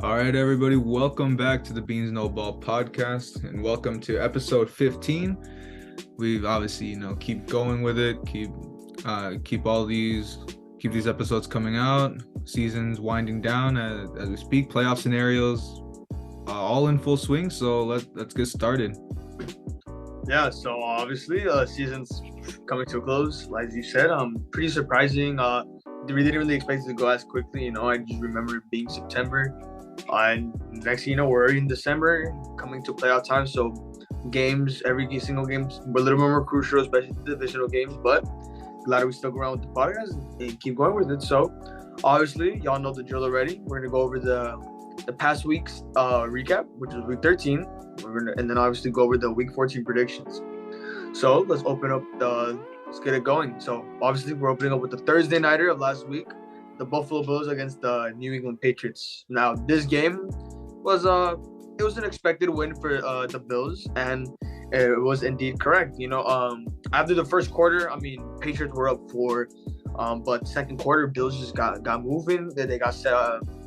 All right, everybody, welcome back to the Beans No Ball podcast, and welcome to episode 15. We've obviously, keep going with it, keep these episodes coming out. Seasons winding down as we speak. Playoff scenarios all in full swing. So let's get started. Yeah, so obviously, season's coming to a close. Like you said, pretty surprising. We didn't really expect it to go as quickly. I just remember it being September, and next thing you know, we're already in December, coming to playoff time. So games, every single game's a little bit more crucial, especially the divisional games. But glad we stuck around with the podcast and keep going with it. So obviously, y'all know the drill already. We're gonna go over the past week's recap, which is week 13. And then obviously go over the week 14 predictions. So let's get it going. So obviously we're opening up with the Thursday nighter of last week, the Buffalo Bills against the New England Patriots. Now this game was it was an expected win for the Bills, and it was indeed correct. After the first quarter, Patriots were up 4. But second quarter, Bills just got moving. They got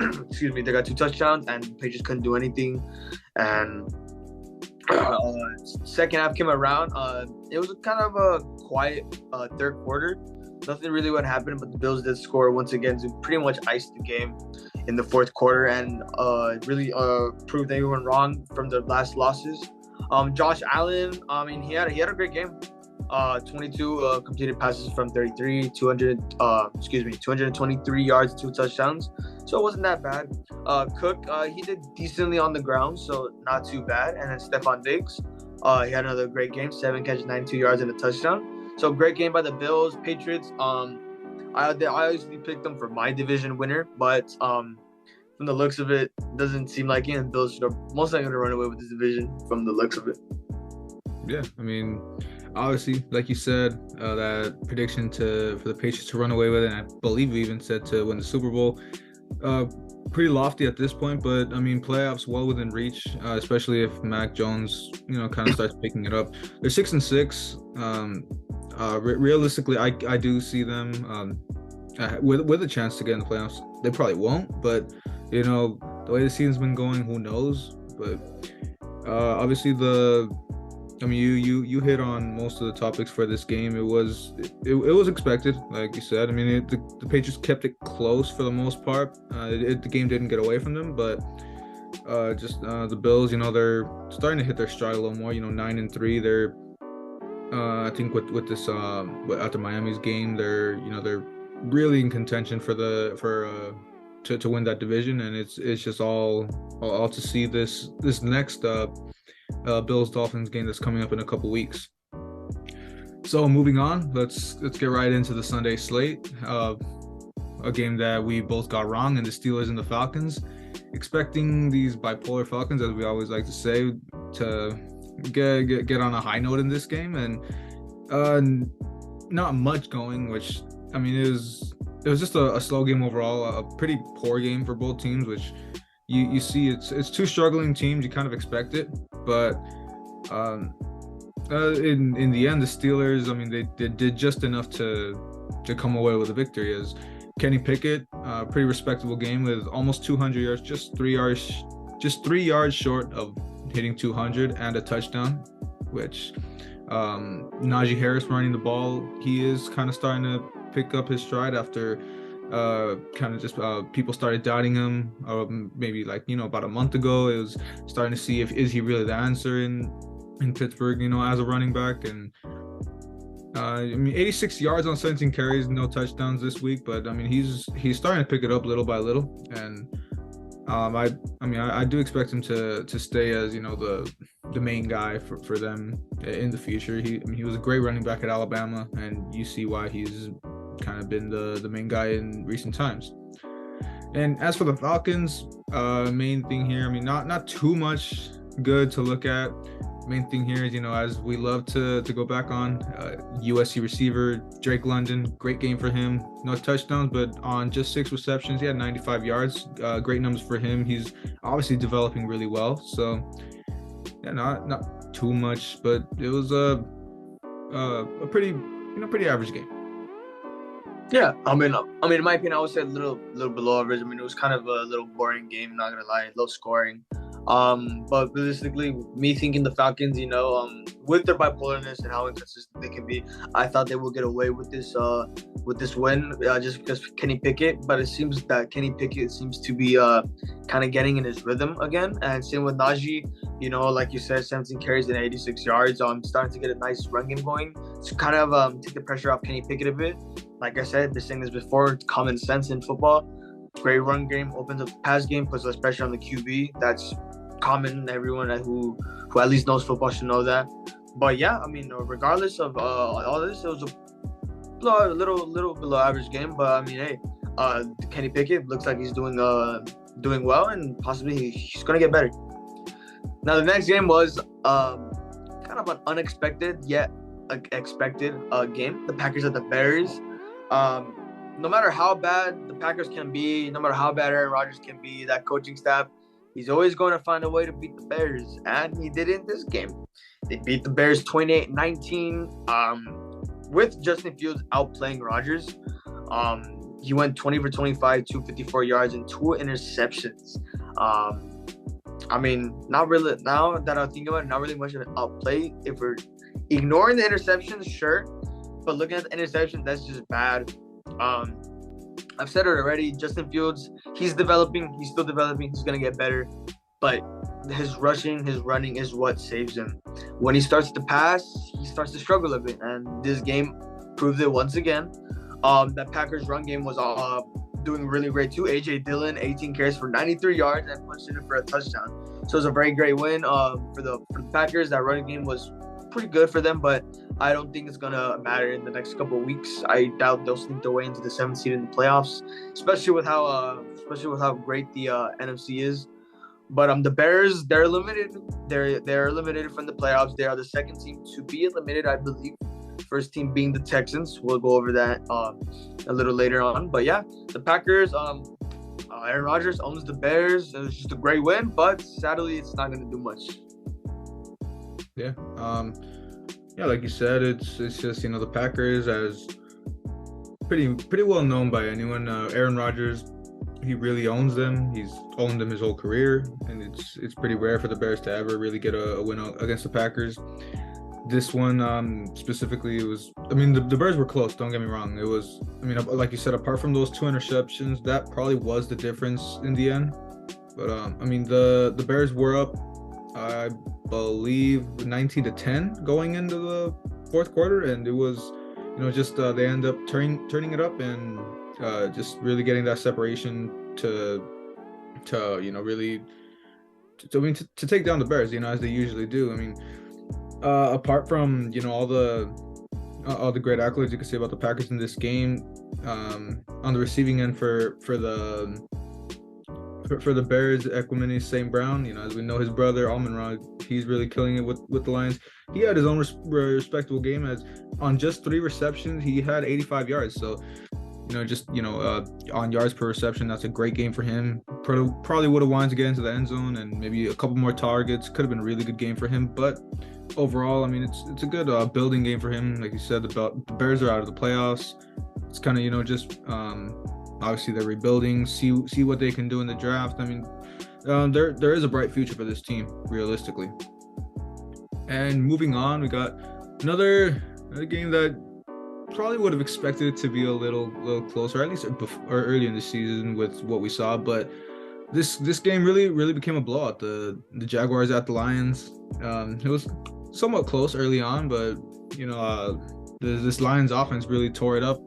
excuse me, they got 2 touchdowns, and Patriots couldn't do anything. And second half came around. It was kind of a quiet third quarter. Nothing really what happened, but the Bills did score once again to pretty much ice the game in the fourth quarter and really proved everyone wrong from the last losses. Josh Allen, he had a great game. 22 completed passes from 33, 223 yards, 2 touchdowns. So it wasn't that bad. Cook, he did decently on the ground, so not too bad. And then Stephon Diggs, he had another great game, 7 catches, 92 yards, and a touchdown. So great game by the Bills. Patriots, I obviously picked them for my division winner, but from the looks of it, doesn't seem like it. And Bills should have most likely going to run away with this division from the looks of it. Yeah, obviously, like you said, that prediction for the Patriots to run away with it, and I believe we even said to win the Super Bowl. Pretty lofty at this point, but playoffs well within reach, especially if Mac Jones, kind of starts picking it up. They're 6-6. Realistically, I do see them with a chance to get in the playoffs. They probably won't, but the way the season's been going, who knows? But obviously you hit on most of the topics for this game. It was expected, like you said. The Patriots kept it close for the most part. The game didn't get away from them, but the Bills, they're starting to hit their stride a little more. 9-3. They're I think with this after Miami's game, they're really in contention to win that division, and it's just all to see this next Bills Dolphins game that's coming up in a couple weeks. So moving on, let's get right into the Sunday slate. A game that we both got wrong, and the Steelers and the Falcons. Expecting these bipolar Falcons, as we always like to say, to get on a high note in this game, and not much going, which it was just a slow game overall, a pretty poor game for both teams, which you see it's 2 struggling teams. You kind of expect it, but in the end, the Steelers, they did just enough to come away with a victory. As Kenny Pickett, pretty respectable game with almost 200 yards, just 3 yards short of hitting 200 and a touchdown, which Najee Harris running the ball, he is kind of starting to pick up his stride after people started doubting him, maybe about a month ago. It was starting to see is he really the answer in Pittsburgh, as a running back. And 86 yards on 17 carries, no touchdowns this week, but he's starting to pick it up little by little. And I do expect him to stay as the main guy for them in the future. He was a great running back at Alabama, and you see why he's kind of been the main guy in recent times. And as for the Falcons, main thing here, not too much good to look at. Main thing here is, as we love to go back on, USC receiver Drake London, great game for him. No touchdowns, but on just 6 receptions, he had 95 yards. Great numbers for him. He's obviously developing really well. So yeah, not too much, but it was a pretty average game. Yeah, in my opinion, I would say a little below average. I mean, it was kind of a little boring game, not gonna lie, low scoring. But realistically, me thinking the Falcons, with their bipolarness and how inconsistent they can be, I thought they would get away with this win, just because Kenny Pickett. But it seems that Kenny Pickett seems to be kind of getting in his rhythm again, and same with Najee. Like you said, 17 carries and 86 yards. Starting to get a nice run game going to kind of take the pressure off Kenny Pickett a bit. Like I said, been saying this before, it's common sense in football. Great run game opens up the pass game, puts less pressure on the QB. That's common. Everyone who at least knows football should know that. But yeah, I mean, regardless of all this, it was a little below average game. But I mean, hey, Kenny Pickett looks like he's doing well, and possibly he's gonna get better. Now the next game was kind of an unexpected yet expected game. The Packers at the Bears. No matter how bad the Packers can be, no matter how bad Aaron Rodgers can be, that coaching staff, he's always going to find a way to beat the Bears. And he did it in this game. They beat the Bears 28-19 with Justin Fields outplaying Rodgers. He went 20 for 25, 254 yards, and 2 interceptions. I mean, not really, now that I think about it, not really much of an outplay. If we're ignoring the interceptions, sure. But looking at the interception, that's just bad. I've said it already. Justin Fields, he's developing. He's still developing. He's going to get better. But his rushing, his running is what saves him. When he starts to pass, he starts to struggle a bit. And this game proved it once again. That Packers run game was doing really great too. A.J. Dillon, 18 carries for 93 yards and punched it in for a touchdown. So it was a very great win for the Packers. That running game was pretty good for them, but I don't think it's gonna matter in the next couple of weeks. I doubt they'll sneak their way into the 7th seed in the playoffs, especially with how great the NFC is. But the Bears, they're eliminated. They're eliminated from the playoffs. They are the second team to be eliminated, I believe. First team being the Texans. We'll go over that a little later on. But yeah, the Packers. Aaron Rodgers owns the Bears. It was just a great win, but sadly, it's not gonna do much. Yeah. Yeah, like you said, it's just the Packers, as pretty well known by anyone. Aaron Rodgers, he really owns them. He's owned them his whole career, and it's pretty rare for the Bears to ever really get a win against the Packers. This one specifically, it was. I mean, the Bears were close. Don't get me wrong. It was. I mean, like you said, apart from those 2 interceptions, that probably was the difference in the end. But I mean, the Bears were up, I believe, 19-10 going into the 4th quarter, and it was, just they end up turning it up and just really getting that separation to really to take down the Bears, as they usually do. I mean, apart from all the great accolades you could say about the Packers in this game, on the receiving end for the Bears, Equanimeous St. Brown, as we know, his brother Amon-Ra, he's really killing it with the Lions. He had his own respectable game, as on just 3 receptions he had 85 yards. So on yards per reception, that's a great game for him. Probably would have wanted to get into the end zone and maybe a couple more targets. Could have been a really good game for him, but overall, I mean, it's a good building game for him. Like you said, the Bears are out of the playoffs. It's kind of just obviously they're rebuilding. See what they can do in the draft. I mean, there is a bright future for this team, realistically. And moving on, we got another game that probably would have expected it to be a little closer, at least early in the season with what we saw. But this game really became a blowout. The Jaguars at the Lions. It was somewhat close early on, but this Lions offense really tore it up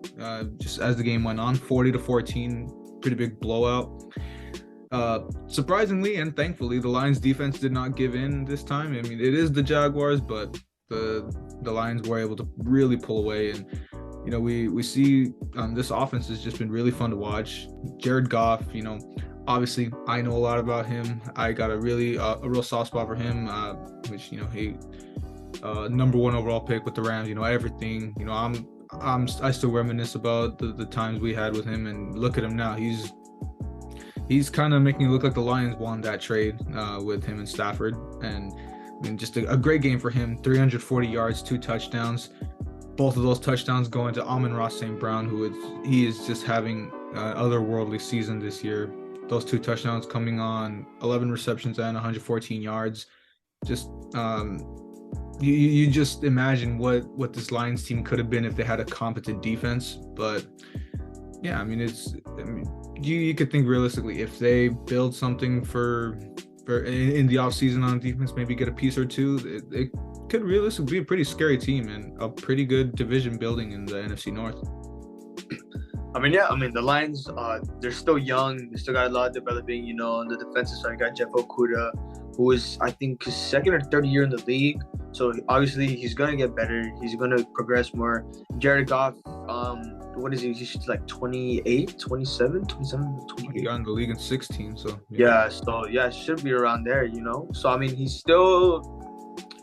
just as the game went on. 40-14, pretty big blowout. Surprisingly and thankfully, the Lions defense did not give in this time. I mean, it is the Jaguars, but the Lions were able to really pull away. And we see this offense has just been really fun to watch. Jared Goff, obviously I know a lot about him. I got a real soft spot for him, which he number 1 overall pick with the Rams. Everything. I still reminisce about the times we had with him, and look at him now. He's kind of making it look like the Lions won that trade with him and Stafford. And I mean, just a great game for him. 340 yards, 2 touchdowns. both of those touchdowns going to Amon-Ra St. Brown, he is just having an otherworldly season this year. Those 2 touchdowns coming on 11 receptions and 114 yards. Just you just imagine what this Lions team could have been if they had a competent defense. But yeah, I mean you could think realistically if they build something for in the offseason on defense, maybe get a piece or two, it could realistically be a pretty scary team and a pretty good division building in the NFC North. The Lions, they're still young. They still got a lot of developing, on the defensive side. You got Jeff Okudah, who is, I think, his second or third year in the league. So, obviously, he's going to get better. He's going to progress more. Jared Goff, what is he? He's like 28, 27, 28. He got in the league in 16, so. Yeah, should be around there, So, he's still,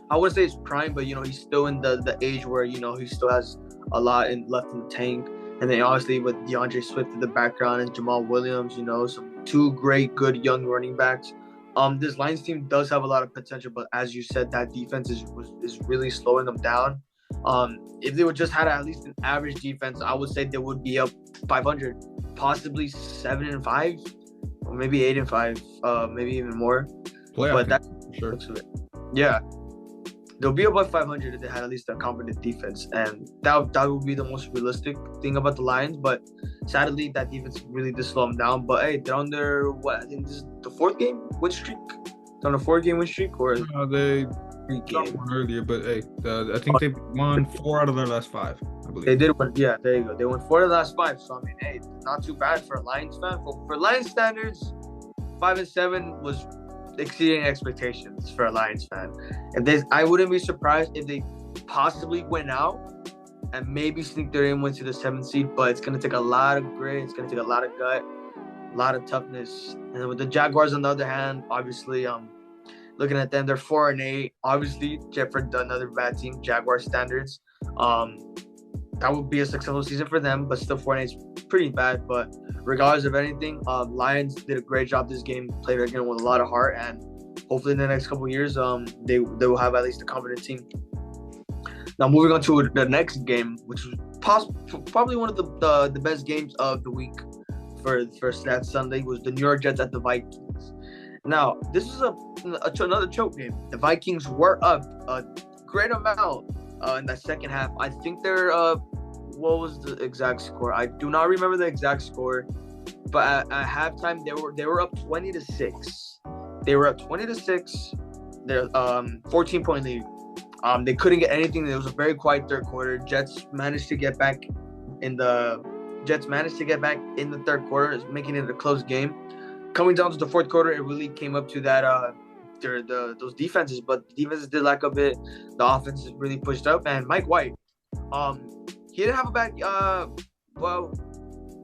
I wouldn't say it's prime, but, he's still in the age where, he still has a lot left in the tank. And then obviously with DeAndre Swift in the background and Jamal Williams, some 2 great, good young running backs. This Lions team does have a lot of potential, but as you said, that defense is really slowing them down. If they would just had at least an average defense, I would say they would be up 500, possibly 7-5, or maybe 8-5, maybe even more. Playoff, but that's sure. Yeah. They'll be above 500 if they had at least a competent defense, and that would be the most realistic thing about the Lions. But sadly, that defense really did slow them down. But hey, they're on their I think this is the 4th game win streak. They're on a 4-game win streak, or they got one earlier. But hey, I think they won 4 out of their last 5. I believe they did win. Yeah, there you go. They won 4 out of the last 5. So hey, not too bad for a Lions fan. For Lions standards, 5-7 was exceeding expectations for a Lions fan. I wouldn't be surprised if they possibly went out and maybe sneak their in to the 7th seed, but it's gonna take a lot of grit, it's gonna take a lot of gut, a lot of toughness. And then with the Jaguars on the other hand, obviously looking at them, they're 4-8. Obviously, Jefford, another bad team, Jaguar standards. That would be a successful season for them, but still 4-8 is pretty bad. But regardless of anything, Lions did a great job this game, played again with a lot of heart, and hopefully in the next couple of years, they will have at least a competent team. Now moving on to the next game, which was probably one of the best games of the week for that Sunday, was the New York Jets at the Vikings. Now this is another choke game. The Vikings were up a great amount in the second half. I think they're what was the exact score? I do not remember the exact score, but at halftime they were up 20-6. They were up 20-6. They're 14-point lead. They couldn't get anything. It was a very quiet third quarter. Jets managed to get back in the third quarter, making it a close game. Coming down to the fourth quarter, it really came up to that those defenses, but the defenses did lack a bit. The offense is really pushed up, and Mike White, he didn't have a bad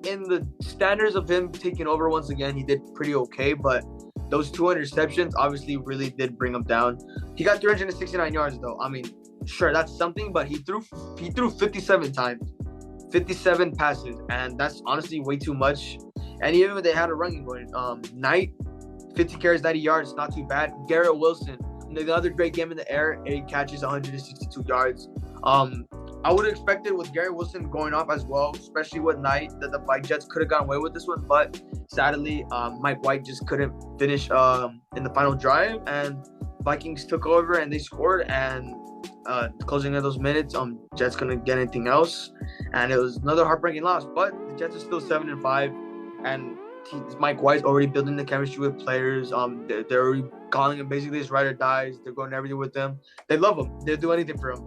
in the standards of him taking over once again, he did pretty okay, but those 2 interceptions obviously really did bring him down. He got 369 yards though. Sure, that's something, but he threw 57 times, 57 passes, and that's honestly way too much. And even when they had a running going, Knight, 50 carries, 90 yards, not too bad. Garrett Wilson, another great game in the air, 8 catches, 162 yards. I would have expected with Garrett Wilson going off as well, especially with Knight, that the Jets could have gotten away with this one. But sadly, Mike White just couldn't finish in the final drive, and Vikings took over and they scored. And closing of those minutes, Jets couldn't get anything else, and it was another heartbreaking loss. But the Jets are still 7-5, and Mike White's already building the chemistry with players. They're already calling him basically his ride or dies. They're going everything with him. They love him. They'll do anything for him.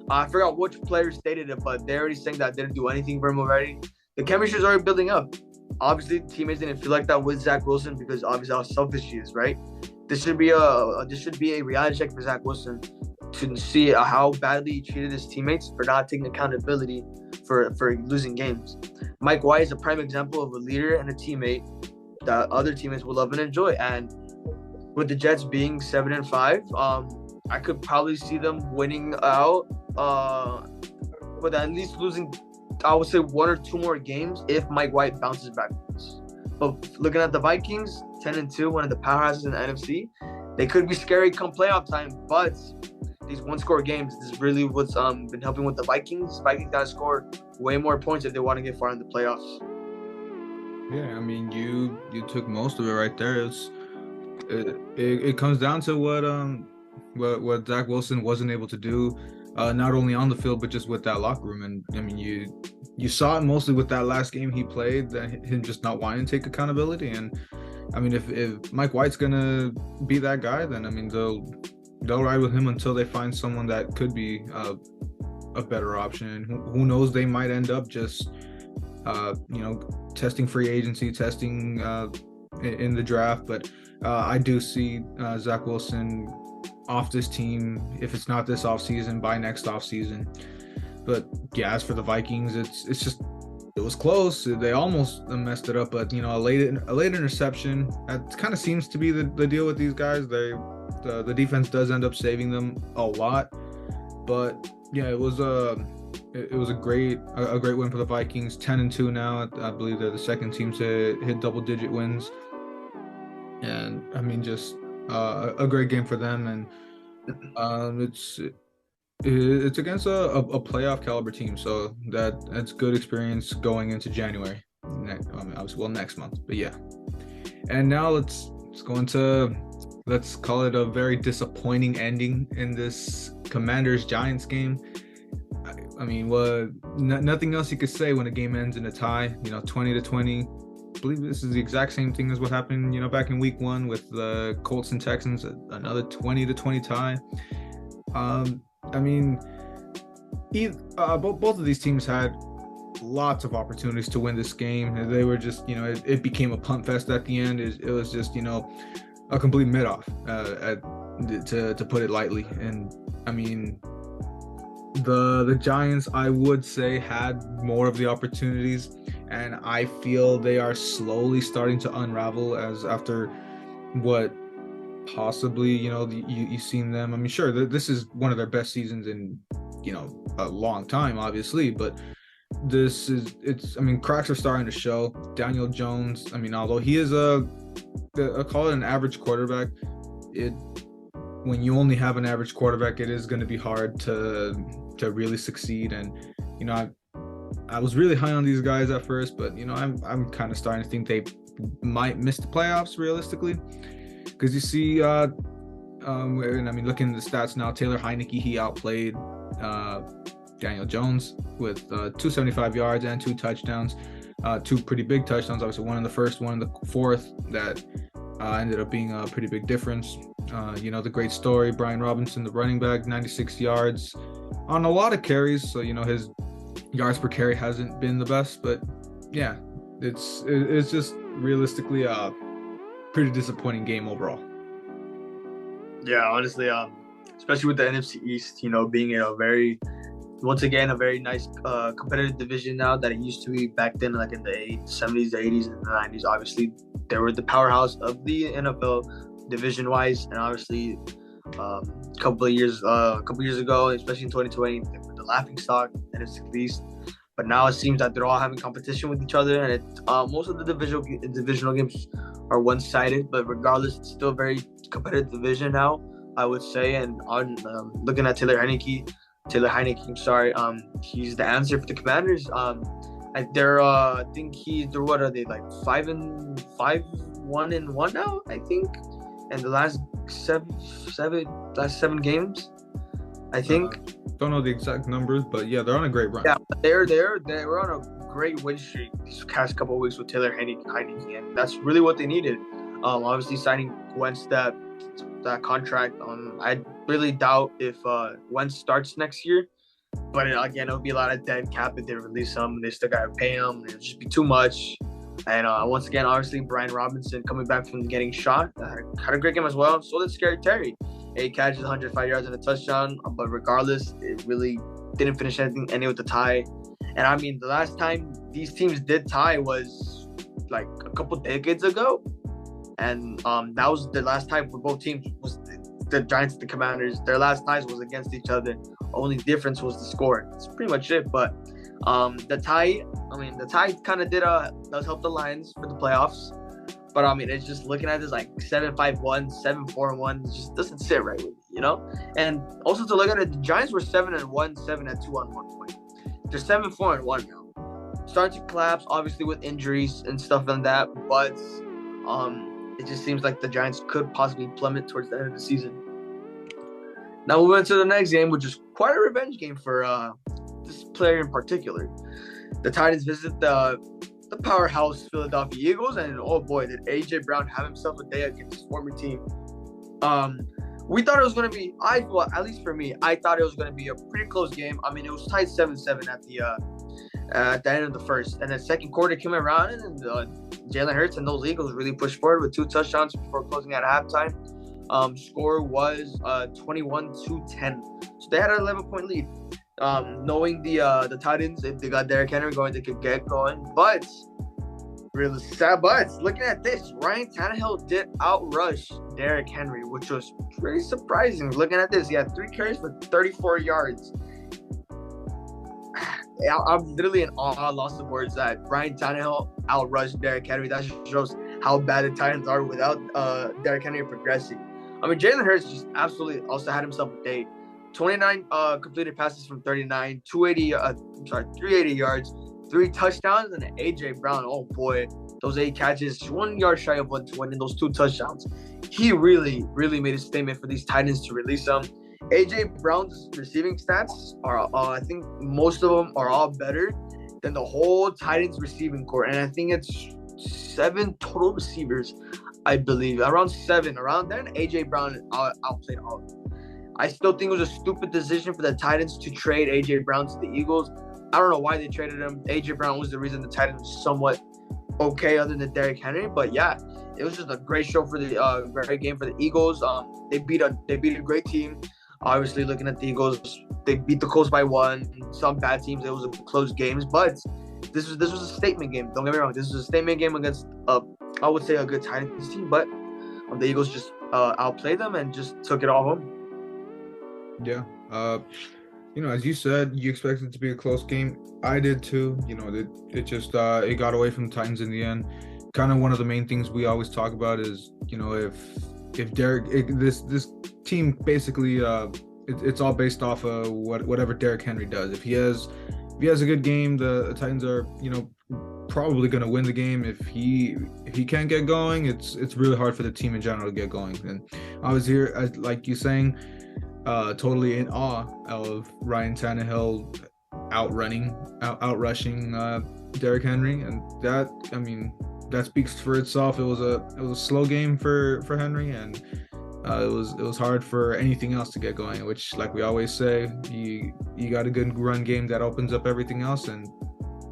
I forgot which player stated it, but they're already saying that they didn't do anything for him already. The chemistry is already building up. Obviously, teammates didn't feel like that with Zach Wilson because obviously how selfish he is, right? This should be a reality check for Zach Wilson to see how badly he treated his teammates for not taking accountability for losing games. Mike White is a prime example of a leader and a teammate that other teammates will love and enjoy. And with the Jets being 7-5, I could probably see them winning out, but at least losing, I would say 1 or 2 more games if Mike White bounces back. But looking at the Vikings, 10-2, one of the powerhouses in the NFC, they could be scary come playoff time, but these one-score games. This is really what's been helping with the Vikings. Vikings got to score way more points if they want to get far in the playoffs. Yeah, I mean, you took most of it right there. It comes down to what Zach Wilson wasn't able to do, not only on the field but just with that locker room. And I mean, you saw it mostly with that last game he played, that him just not wanting to take accountability. And I mean, if Mike White's gonna be that guy, then I mean they'll ride with him until they find someone that could be a better option. And who knows, they might end up just testing free agency, testing in the draft. But I do see Zach Wilson off this team, if it's not this offseason, by next offseason. But yeah, as for the Vikings, it's just, it was close. They almost messed it up, but a late interception. It kind of seems to be the deal with these guys. The defense does end up saving them a lot. But yeah, it was a great win for the Vikings. 10-2 now. I believe they're the second team to hit double-digit wins. And I mean, just a great game for them. And it's against a playoff caliber team, so that's good experience going into January. Obviously, next month. But yeah. And now let's go into, let's call it a very disappointing ending in this Commanders-Giants game. I mean, nothing else you could say when a game ends in a tie. 20-20. I believe this is the exact same thing as what happened, back in week 1 with the Colts and Texans. Another 20-20 tie. I mean, both of these teams had lots of opportunities to win this game. They were just, it became a punt fest at the end. It was just, a complete mid-off, to put it lightly. And I mean, the Giants, I would say, had more of the opportunities, and I feel they are slowly starting to unravel after what possibly, you've seen them. I mean, sure, this is one of their best seasons in, a long time, obviously, but cracks are starting to show. Daniel Jones, I mean, although he is I call it an average quarterback, when you only have an average quarterback, it is going to be hard to really succeed. And I was really high on these guys at first, but I'm kind of starting to think they might miss the playoffs realistically, because you see, and I mean, looking at the stats now, Taylor Heinicke, he outplayed Daniel Jones with 275 yards and 2 touchdowns, 2 pretty big touchdowns, obviously one in the first, one in the fourth, that ended up being a pretty big difference. The great story, Brian Robinson, the running back, 96 yards on a lot of carries, so his yards per carry hasn't been the best. But yeah, it's just realistically a pretty disappointing game overall. Yeah, honestly, especially with the NFC East, being a very nice competitive division now that it used to be back then, like in the 70s, the 80s, and the 90s. Obviously, they were the powerhouse of the NFL division-wise, and obviously, a couple of years ago, especially in 2020, they were the laughingstock NFC East. But now it seems that they're all having competition with each other, and most of the divisional games are one-sided. But regardless, it's still a very competitive division now, I would say. And on looking at Taylor Heinicke, he's the answer for the Commanders. I think they're what are they, like 5-1 now, I think, and the last seven games, I think. Don't know the exact numbers, but yeah, they're on a great run. Yeah, they were on a great win streak these past couple of weeks with Taylor Heinicke, and that's really what they needed. Obviously signing Wentz that contract. I really doubt if Wentz starts next year, but again, it'll be a lot of dead cap if they release him. They still gotta pay him. It'll just be too much. And once again, obviously, Brian Robinson coming back from getting shot had a great game as well. So did Scary Terry. 8 catches, 105 yards, and a touchdown. But regardless, it really didn't finish any with the tie. And I mean, the last time these teams did tie was like a couple decades ago. And that was the last time for both teams, was the Giants and the Commanders. Their last ties was against each other. Only difference was the score. That's pretty much it. But the tie kind of does help the Lions for the playoffs. But I mean, it's just looking at this like 7-5-1, 7-4-1, it just doesn't sit right with me. And also to look at it, the Giants were 7-1, 7-2 on 1 point. They're 7-4-1 now. Starting to collapse, obviously with injuries and stuff like that, but it just seems like the Giants could possibly plummet towards the end of the season. Now moving on to the next game, which is quite a revenge game for this player in particular. The Titans visit the powerhouse Philadelphia Eagles, and oh boy, did AJ Brown have himself a day against his former team. We thought it was going to be, at least for me, I thought it was going to be a pretty close game. I mean, it was tied 7-7 at the end of the first. And the second quarter came around, and Jalen Hurts and those Eagles really pushed forward with 2 touchdowns before closing at halftime. Score was 21-10. So they had an 11-point lead. Knowing the Titans, if they got Derrick Henry going, they could get going. But really sad. But looking at this, Ryan Tannehill did outrush Derrick Henry, which was pretty surprising. Looking at this, he had 3 carries for 34 yards. I'm literally in awe, lost of words, that Ryan Tannehill outrushed Derrick Henry. That just shows how bad the Titans are without Derrick Henry progressing. I mean, Jalen Hurts just absolutely also had himself a day. 29 completed passes from 39, 380 yards, 3 touchdowns, and AJ Brown. Oh boy, those 8 catches, 1 yard shy of winning those 2 touchdowns. He really, really made a statement for these Titans to release him. AJ Brown's receiving stats are, I think most of them are all better than the whole Titans receiving core, and I think it's 7 total receivers, I believe, around 7. Around then, AJ Brown outplayed all of them. I still think it was a stupid decision for the Titans to trade AJ Brown to the Eagles. I don't know why they traded him. AJ Brown was the reason the Titans was somewhat okay, other than Derrick Henry. But yeah, it was just a great show for the great game for the Eagles. They beat a great team. Obviously, looking at the Eagles, they beat the Colts by 1. Some bad teams, it was close games, but this was a statement game. Don't get me wrong. This was a statement game against I would say a good Titans team, but the Eagles just outplayed them and just took it all home. Yeah. As you said, you expected it to be a close game. I did too. It just it got away from the Titans in the end. Kind of one of the main things we always talk about is, if this team basically it's all based off of whatever Derrick Henry does. If he has a good game, the Titans are probably going to win the game. If he can't get going, it's really hard for the team in general to get going. And I was here, like you saying, totally in awe of Ryan Tannehill outrushing Derrick Henry, and that speaks for itself. It was a slow game for Henry, and it was hard for anything else to get going, which, like we always say, you got a good run game that opens up everything else, and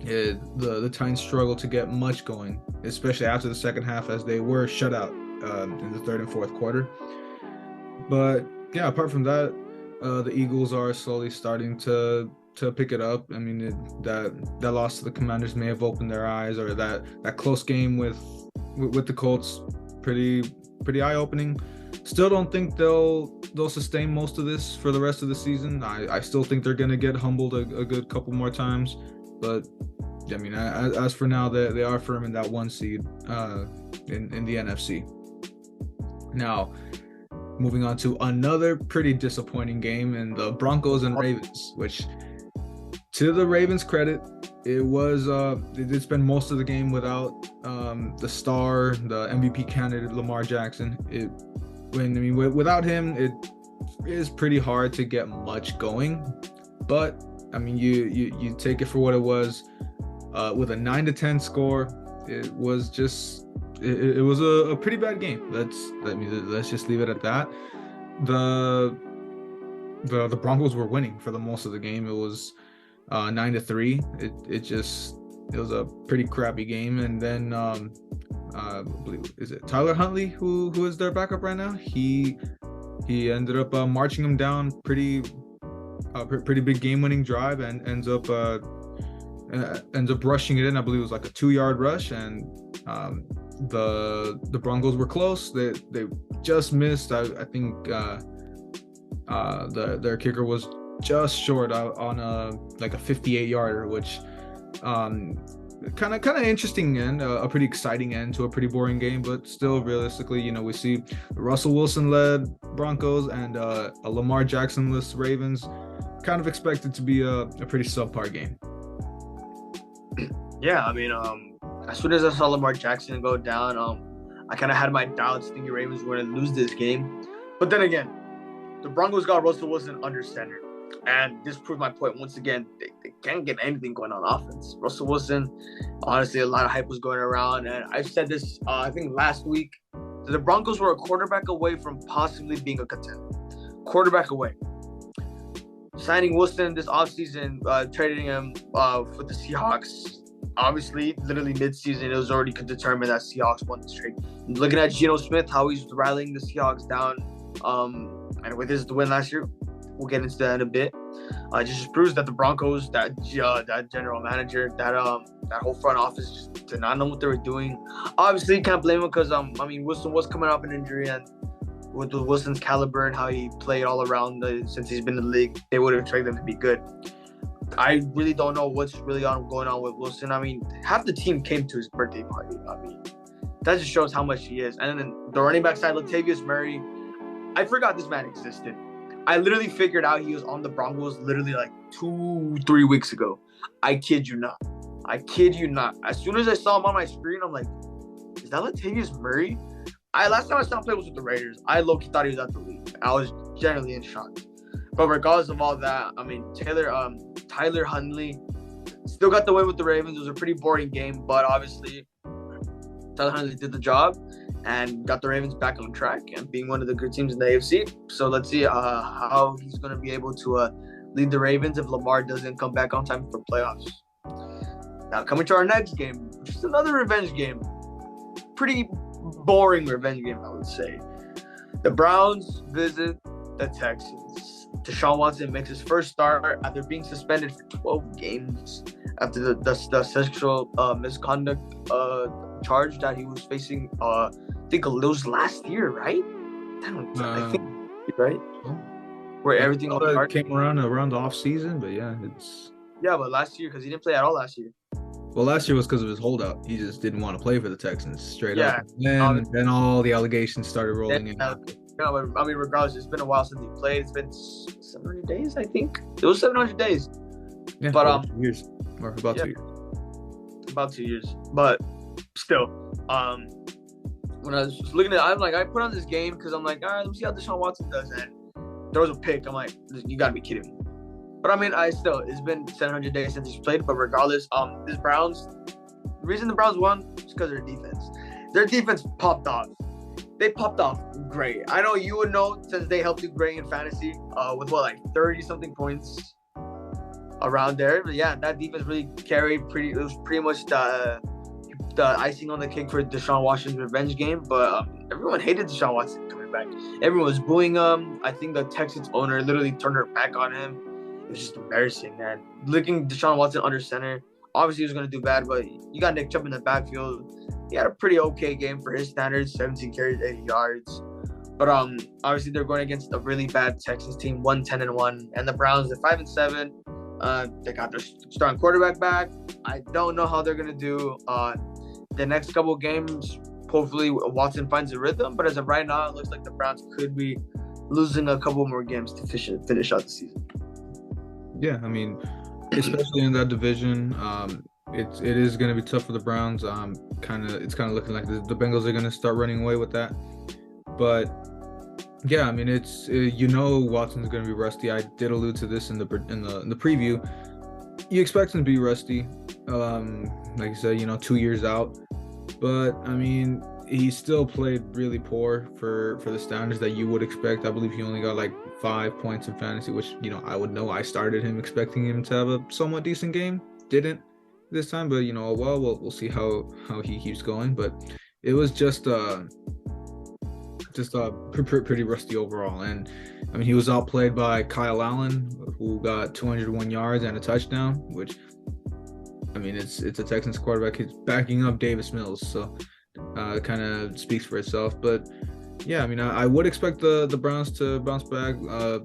the Titans struggled to get much going, especially after the second half, as they were shut out in the third and fourth quarter. But yeah, apart from that, the Eagles are slowly starting to pick it up. I mean, that loss to the Commanders may have opened their eyes, or that close game with the Colts, pretty eye-opening. Still don't think they'll sustain most of this for the rest of the season. I still think they're gonna get humbled a good couple more times, but I mean, as for now, they are firm in that 1 seed in the NFC. Now, moving on to another pretty disappointing game in the Broncos and Ravens, which, to the Ravens' credit, they did spend most of the game without the star, the MVP candidate Lamar Jackson. Without him, it is pretty hard to get much going. But I mean, you take it for what it was. With a 9-10 score, it was just. It was a pretty bad game. Let's just leave it at that. The Broncos were winning for the most of the game. It was 9-3. It was a pretty crappy game. And then I believe, is it Tyler Huntley who is their backup right now? He ended up marching them down pretty big game-winning drive, and ends up rushing it in. I believe it was like a 2-yard rush, and the Broncos were close. They just missed. I think their kicker was just short on a 58-yarder, which kind of interesting end, a pretty exciting end to a pretty boring game, but still realistically, we see the Russell Wilson led Broncos and a Lamar Jackson-less Ravens, kind of expected to be a pretty subpar game. Yeah, I mean, as soon as I saw Lamar Jackson go down, I kind of had my doubts thinking Ravens were going to lose this game. But then again, the Broncos got Russell Wilson under center. And this proved my point once again. They can't get anything going on offense. Russell Wilson, honestly, a lot of hype was going around. And I said this, I think, last week. So the Broncos were a quarterback away from possibly being a contender. Quarterback away. Signing Wilson this offseason, trading him for the Seahawks. Obviously, literally mid-season, it was already determined that Seahawks won this trade. Looking at Geno Smith, how he's rallying the Seahawks down, and with his win last year, we'll get into that in a bit. It just proves that the Broncos, that general manager, that whole front office just did not know what they were doing. Obviously, you can't blame him because Wilson was coming off an injury, and with Wilson's caliber and how he played all around since he's been in the league, they would have traded him to be good. I really don't know what's really going on with Wilson. I mean, half the team came to his birthday party. I mean, that just shows how much he is. And then the running back side, Latavius Murray, I forgot this man existed. I literally figured out he was on the Broncos literally like 2-3 weeks ago. I kid you not. As soon as I saw him on my screen, I'm like, is that Latavius Murray? Last time I saw him play was with the Raiders. I low-key thought he was at the league. I was generally in shock. But regardless of all that, I mean, Tyler Huntley still got the win with the Ravens. It was a pretty boring game, but obviously Tyler Huntley did the job and got the Ravens back on track and being one of the good teams in the AFC. So let's see how he's going to be able to lead the Ravens if Lamar doesn't come back on time for playoffs. Now coming to our next game, just another revenge game. Pretty boring revenge game, I would say. The Browns visit the Texans. Deshaun Watson makes his first start after being suspended for 12 games after the sexual misconduct charge that he was facing. I think it was last year, right? I think right. Where everything all came around the off season, but yeah, but last year because he didn't play at all last year. Well, last year was because of his holdout. He just didn't want to play for the Texans straight up. And then all the allegations started rolling in. I mean, regardless, it's been a while since he played. It's been 700 days, I think. It was 700 days. Yeah, but 2 years. Or about 2 years. About 2 years. But still, when I was looking at it, I put on this game because I'm like, all right, let me see how Deshaun Watson does. And there was a pick. I'm like, you got to be kidding me. But I mean, it's been 700 days since he's played. But regardless, the reason the Browns won is because of their defense. Their defense popped off. They popped off great. I know you would know since they helped you great in fantasy with 30-something points around there. But yeah, that defense really carried it was pretty much the icing on the cake for Deshaun Watson's revenge game. But everyone hated Deshaun Watson coming back. Everyone was booing him. I think the Texans owner literally turned her back on him. It was just embarrassing, man. Looking Deshaun Watson under center, obviously he was going to do bad, but you got Nick Chubb in the backfield. He had a pretty okay game for his standards, 17 carries, 80 yards. But obviously they're going against a really bad Texans team, 1-10-1, and the Browns, they're 5-7. They got their starting quarterback back. I don't know how they're going to do the next couple of games. Hopefully Watson finds a rhythm, but as of right now, it looks like the Browns could be losing a couple more games to finish out the season. Yeah, I mean, especially in that division, it is going to be tough for the Browns. It's kind of looking like the Bengals are going to start running away with that. But yeah, I mean, it's Watson's going to be rusty. I did allude to this in the preview. You expect him to be rusty, like you said, 2 years out. But I mean, he still played really poor for the standards that you would expect. I believe he only got like 5 points in fantasy, which I would know. I started him expecting him to have a somewhat decent game. Didn't this time, but we'll see how he keeps going. But it was just pretty rusty overall. And I mean, he was outplayed by Kyle Allen, who got 201 yards and a touchdown, which I mean, it's a Texans quarterback. He's backing up Davis Mills, so it kind of speaks for itself. But yeah, I mean, I would expect the Browns to bounce back,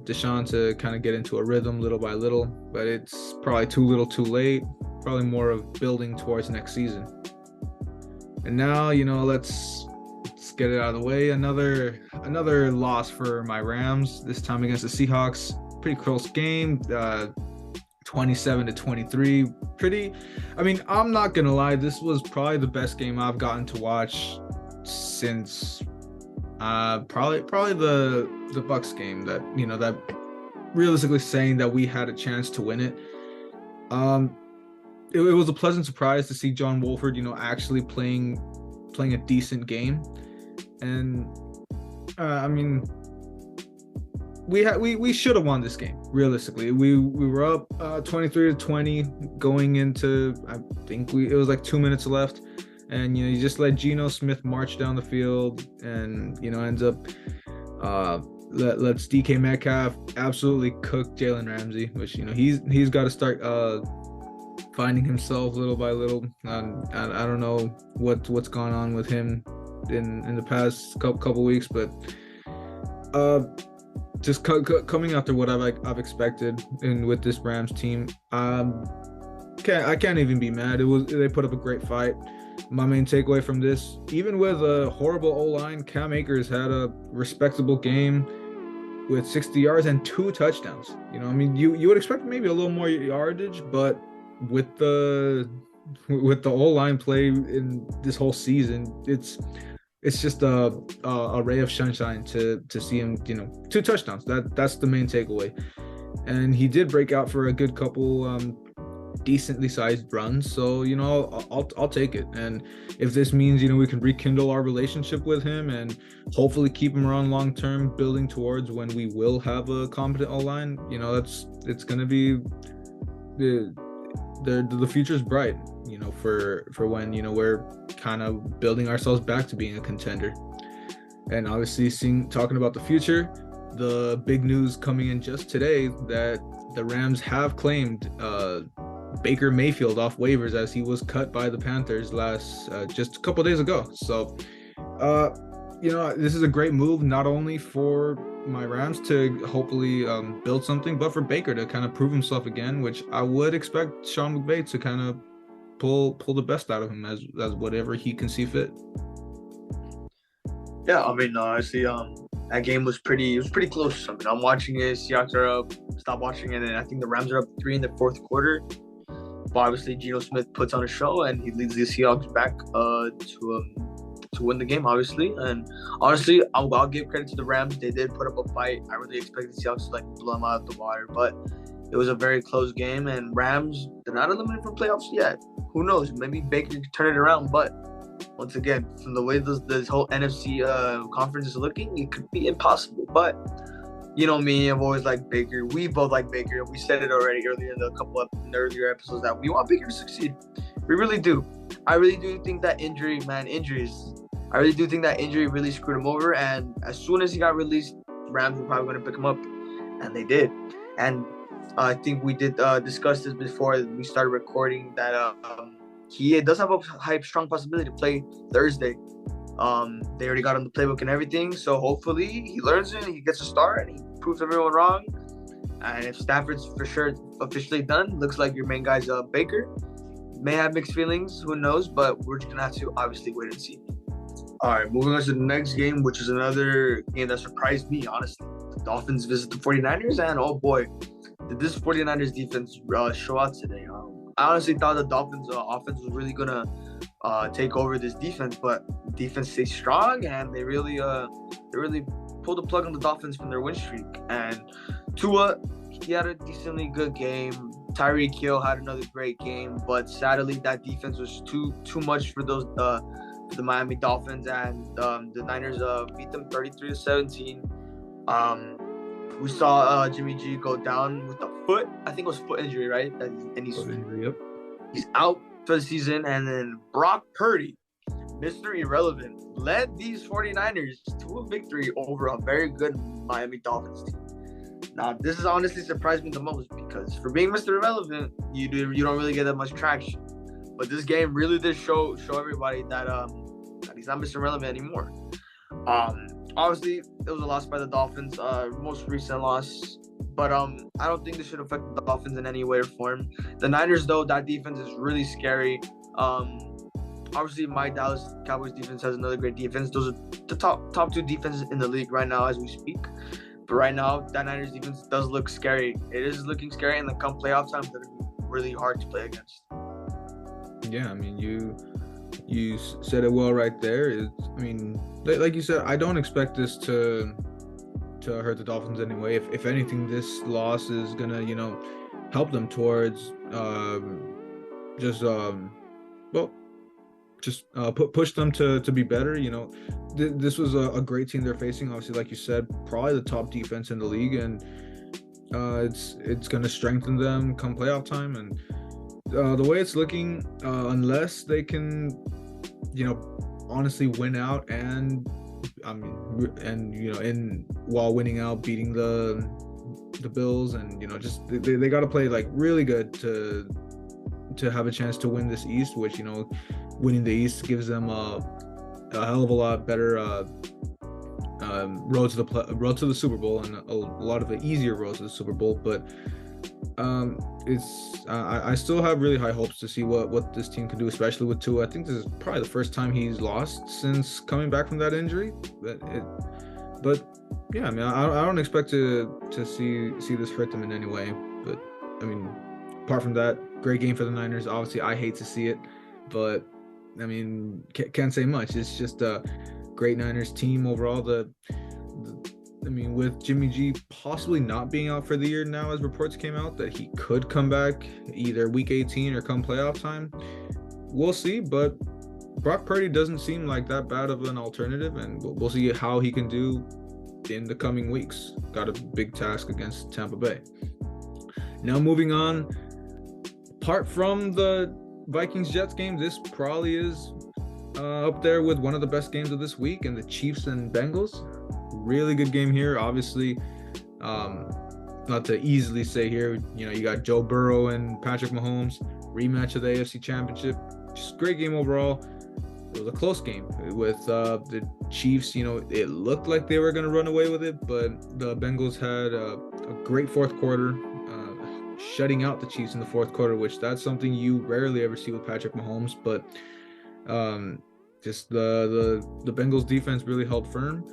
Deshaun to kind of get into a rhythm little by little, but it's probably too little too late probably more of building towards next season. And now, let's get it out of the way. Another loss for my Rams, this time against the Seahawks. Pretty close game, 27-23. I'm not gonna lie, this was probably the best game I've gotten to watch since probably the Bucks game, that that realistically saying that we had a chance to win it. It was a pleasant surprise to see John Wolford, actually playing a decent game. And we should have won this game. Realistically, we were up 23-20 going into, I think it was like 2 minutes left, and you just let Geno Smith march down the field, and ends up lets DK Metcalf absolutely cook Jalen Ramsey, which he's got to start finding himself little by little. I don't know what's gone on with him in the past couple weeks, but just coming after what I've expected with this Rams team, I can't even be mad. They put up a great fight. My main takeaway from this, even with a horrible O-line, Cam Akers had a respectable game with 60 yards and 2 touchdowns. You would expect maybe a little more yardage, but with the O-line play in this whole season, it's just a ray of sunshine to see him, 2 touchdowns. That's the main takeaway. And he did break out for a good couple decently sized runs, so I'll take it. And if this means we can rekindle our relationship with him and hopefully keep him around long term, building towards when we will have a competent O-line, it's gonna be the future's bright, for when we're kind of building ourselves back to being a contender. And obviously, talking about the future, the big news coming in just today that the Rams have claimed Baker Mayfield off waivers, as he was cut by the Panthers just a couple days ago. So this is a great move, not only for my Rams to hopefully build something, but for Baker to kind of prove himself again, which I would expect Sean McVay to kind of pull the best out of him as whatever he can see fit. Yeah, honestly, that game was pretty close. I'm watching it. Seahawks are up. Stop watching it, and I think the Rams are up 3 in the fourth quarter. But obviously, Geno Smith puts on a show, and he leads the Seahawks back to win the game, obviously. And honestly, I'll give credit to the Rams. They did put up a fight. I really expected the Seahawks to blow them out of the water, but it was a very close game. And Rams, they're not eliminated from playoffs yet. Who knows? Maybe Baker can turn it around. But once again, from the way this whole NFC conference is looking, it could be impossible. But me, I've always liked Baker. We both like Baker. We said it already earlier in the earlier episodes that we want Baker to succeed. We really do. I really do think that injuries. I really do think that injury really screwed him over. And as soon as he got released, Rams were probably going to pick him up, and they did. And I think we did discuss this before we started recording that he does have a strong possibility to play Thursday. They already got on the playbook and everything, so hopefully he learns it, he gets a start, and he proves everyone wrong. And if Stafford's for sure officially done, looks like your main guy's Baker. May have mixed feelings, who knows, but we're just going to have to obviously wait and see. All right, moving on to the next game, which is another game that surprised me, honestly. The Dolphins visit the 49ers, and oh boy, did this 49ers defense show out today. I honestly thought the Dolphins offense was really going to take over this defense, but defense stayed strong, and they really pulled the plug on the Dolphins from their win streak. And Tua, he had a decently good game. Tyreek Hill had another great game, but sadly that defense was too much for the Miami Dolphins, and the Niners beat them 33-17. We saw Jimmy G go down with a foot. I think it was foot injury, right? And he's out for the season. And then Brock Purdy, Mr. Irrelevant, led these 49ers to a victory over a very good Miami Dolphins team. Now, this has honestly surprised me the most, because for being Mr. Irrelevant, you don't really get that much traction. But this game really did show everybody that he's not Mr. Irrelevant anymore. Obviously, it was a loss by the Dolphins. Most recent loss But I don't think this should affect the Dolphins in any way or form. The Niners, though, that defense is really scary. Obviously, my Dallas Cowboys defense has another great defense. Those are the top two defenses in the league right now as we speak. But right now, that Niners defense does look scary. It is looking scary, and then come playoff time, they're going to be really hard to play against. Yeah, I mean, you said it well right there. I mean, like you said, I don't expect this to hurt the Dolphins anyway. If anything, this loss is gonna, help them towards push them to be better. This was a great team they're facing. Obviously, like you said, probably the top defense in the league, and it's gonna strengthen them come playoff time. And the way it's looking, unless they can, honestly win out, and while winning out, beating the Bills, and just they got to play like really good to have a chance to win this East, which winning the East gives them a hell of a lot better road to the Super Bowl, and a lot of an easier road to the Super Bowl. But I still have really high hopes to see what this team can do, especially with Tua. I think this is probably the first time he's lost since coming back from that injury. But yeah, I mean, I don't expect to see this hurt them in any way. But I mean, apart from that, great game for the Niners. Obviously, I hate to see it, but I mean, can't say much. It's just a great Niners team overall. I mean, with Jimmy G possibly not being out for the year now, as reports came out that he could come back either week 18 or come playoff time, we'll see. But Brock Purdy doesn't seem like that bad of an alternative, and we'll see how he can do in the coming weeks. Got a big task against Tampa Bay. Now moving on, apart from the Vikings-Jets game, this probably is up there with one of the best games of this week, and the Chiefs and Bengals. Really good game here. Obviously, not to easily say here, you got Joe Burrow and Patrick Mahomes, rematch of the AFC Championship. Just great game overall. It was a close game with the Chiefs. It looked like they were going to run away with it, but the Bengals had a great fourth quarter, shutting out the Chiefs in the fourth quarter, which that's something you rarely ever see with Patrick Mahomes. But just the Bengals defense really held firm.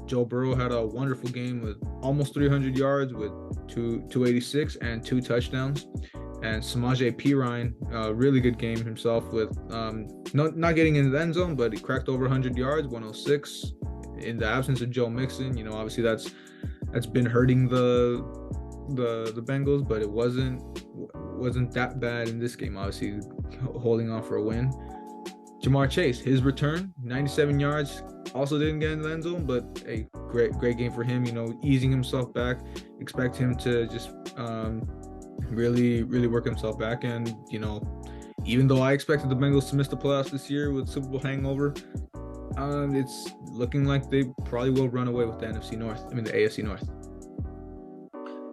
Joe Burrow had a wonderful game with almost 300 yards with 286 and 2 touchdowns. And Samaje Perine, really good game himself with not getting in the end zone, but he cracked over 100 yards, 106 in the absence of Joe Mixon. Obviously that's been hurting the Bengals, but it wasn't that bad in this game. Obviously holding on for a win. Ja'Marr Chase, his return, 97 yards, also didn't get in the end zone, but a great game for him. Easing himself back. Expect him to just really work himself back. And even though I expected the Bengals to miss the playoffs this year with Super Bowl hangover, it's looking like they probably will run away with the AFC North.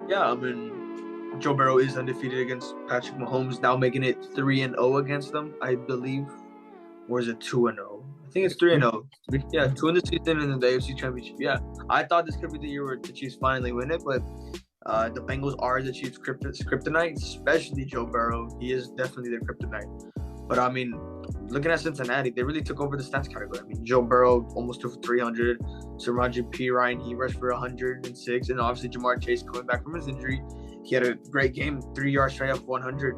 Yeah, I mean, Joe Burrow is undefeated against Patrick Mahomes, now making it 3-0 against them, I believe. Or is it 2-0? I think it's 3-0. Yeah, 2 in the season and then the AFC Championship. Yeah, I thought this could be the year where the Chiefs finally win it, but the Bengals are the Chiefs' kryptonite, especially Joe Burrow. He is definitely their kryptonite. But I mean, looking at Cincinnati, they really took over the stats category. I mean, Joe Burrow almost threw for 300. Samaje Perine, he rushed for 106. And obviously Ja'Marr Chase coming back from his injury, he had a great game, 3 yards shy of 100.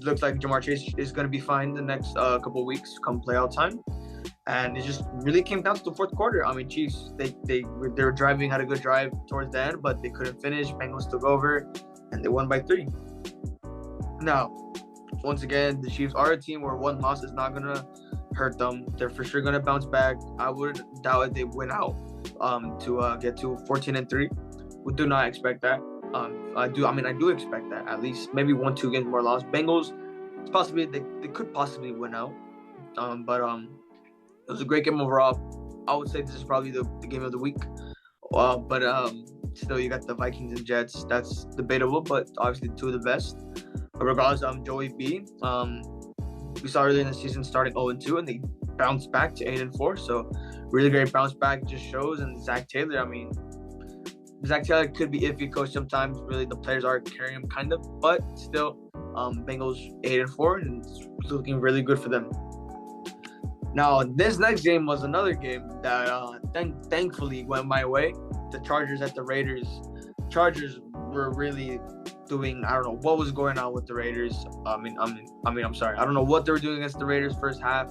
Looks like Ja'Marr Chase is going to be fine the next couple of weeks come playoff time. And it just really came down to the fourth quarter. I mean, Chiefs, they were driving, had a good drive towards the end, but they couldn't finish. Bengals took over, and they won by 3. Now, once again, the Chiefs are a team where one loss is not going to hurt them. They're for sure going to bounce back. I would doubt if they win out to get to 14-3. We do not expect that. I do expect that, at least maybe 1-2 games more loss. Bengals, it's possibly they could possibly win out. But it was a great game overall. I would say this is probably the game of the week. But still, you got the Vikings and Jets. That's debatable, but obviously 2 of the best. But regardless, Joey B. We saw earlier in the season starting 0-2, and they bounced back to 8-4. So really great bounce back. Just shows. And Zach Taylor, I mean, Zach Taylor could be iffy coach sometimes. Really, the players are carrying him kind of, but still, Bengals 8-4, and it's looking really good for them. Now, this next game was another game that thankfully went my way. The Chargers at the Raiders. Chargers were really doing, I don't know what was going on with the Raiders. I'm sorry. I don't know what they were doing against the Raiders first half.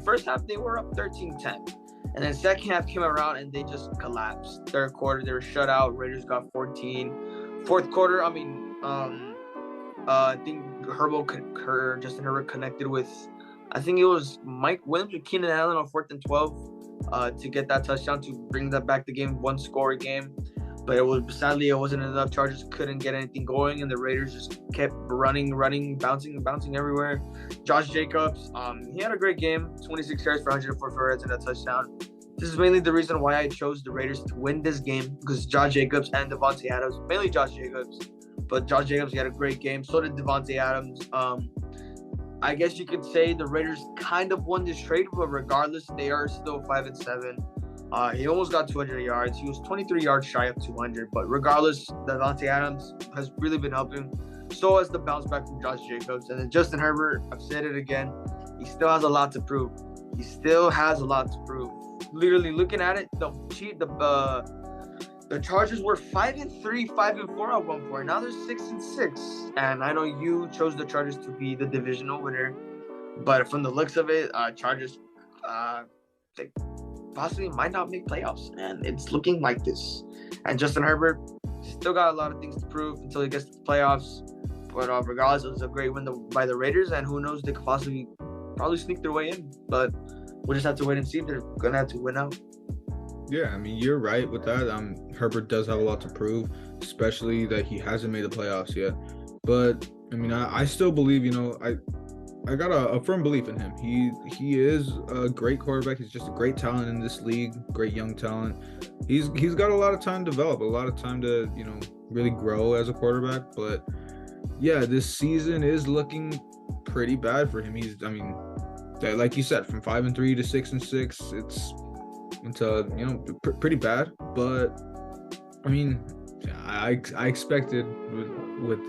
First half they were up 13-10. And then second half came around and they just collapsed. Third quarter, they were shut out. Raiders got 14. Fourth quarter, I think Justin Herbert connected with, I think it was Mike Williams or Keenan Allen on 4th and 12 to get that touchdown to bring that back the game, one score game. But sadly it wasn't enough. Chargers couldn't get anything going, and the Raiders just kept running, bouncing everywhere. Josh Jacobs, he had a great game, 26 carries for 104 yards and a touchdown. This is mainly the reason why I chose the Raiders to win this game, because Josh Jacobs and Davante Adams, mainly Josh Jacobs, but Josh Jacobs, he had a great game. So did Davante Adams. I guess you could say the Raiders kind of won this trade, but regardless, they are still 5-7. He almost got 200 yards. He was 23 yards shy of 200. But regardless, Davante Adams has really been helping. So has the bounce back from Josh Jacobs. And then Justin Herbert, I've said it again, he still has a lot to prove. Literally looking at it, the Chargers were 5-3, 5-4 at one point. Now they're 6-6. And I know you chose the Chargers to be the divisional winner. But from the looks of it, Chargers, they possibly might not make playoffs, and it's looking like this. And Justin Herbert still got a lot of things to prove until he gets to the playoffs. But regardless, it was a great win by the Raiders, and who knows, they could probably sneak their way in. But we'll just have to wait and see if they're gonna have to win out. Yeah, I mean, you're right with that. Herbert does have a lot to prove, especially that he hasn't made the playoffs yet. But I mean, I still believe, I got a firm belief in him. He is a great quarterback. He's just a great talent in this league, great young talent. He's got a lot of time to develop, a lot of time to, really grow as a quarterback. But yeah, this season is looking pretty bad for him. Like you said, from 5-3 to 6-6, it's pretty bad. But I mean, I expected with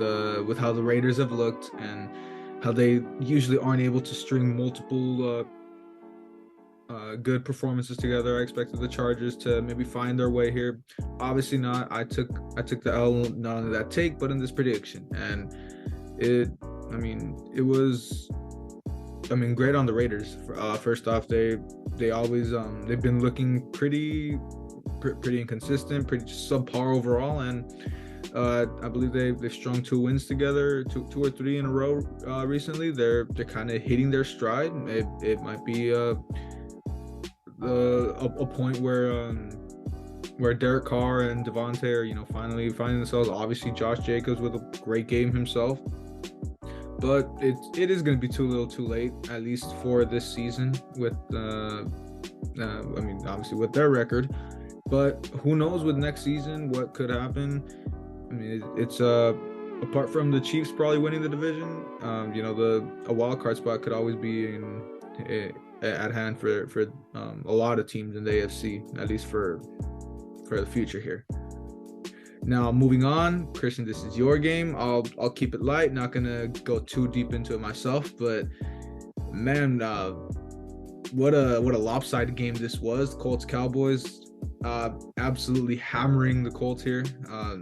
how the Raiders have looked and how they usually aren't able to string multiple good performances together. I expected the Chargers to maybe find their way here. Obviously not. I took the L, not only that take, but in this prediction. And it was great on the Raiders. First off, they always they've been looking pretty inconsistent, pretty subpar overall, and I believe they've strung 2 wins together, two or three in a row recently. They're kind of hitting their stride. It might be a point where Derek Carr and Davante are finally finding themselves. Obviously, Josh Jacobs with a great game himself, but it is going to be too little, too late, at least for this season. With obviously with their record, but who knows with next season what could happen. I mean, it's apart from the Chiefs probably winning the division, a wild card spot could always be at hand for a lot of teams in the AFC, at least for the future here. Now, moving on, Christian, this is your game. I'll keep it light, not gonna go too deep into it myself, but man, what a lopsided game this was. Colts Cowboys, absolutely hammering the Colts here. I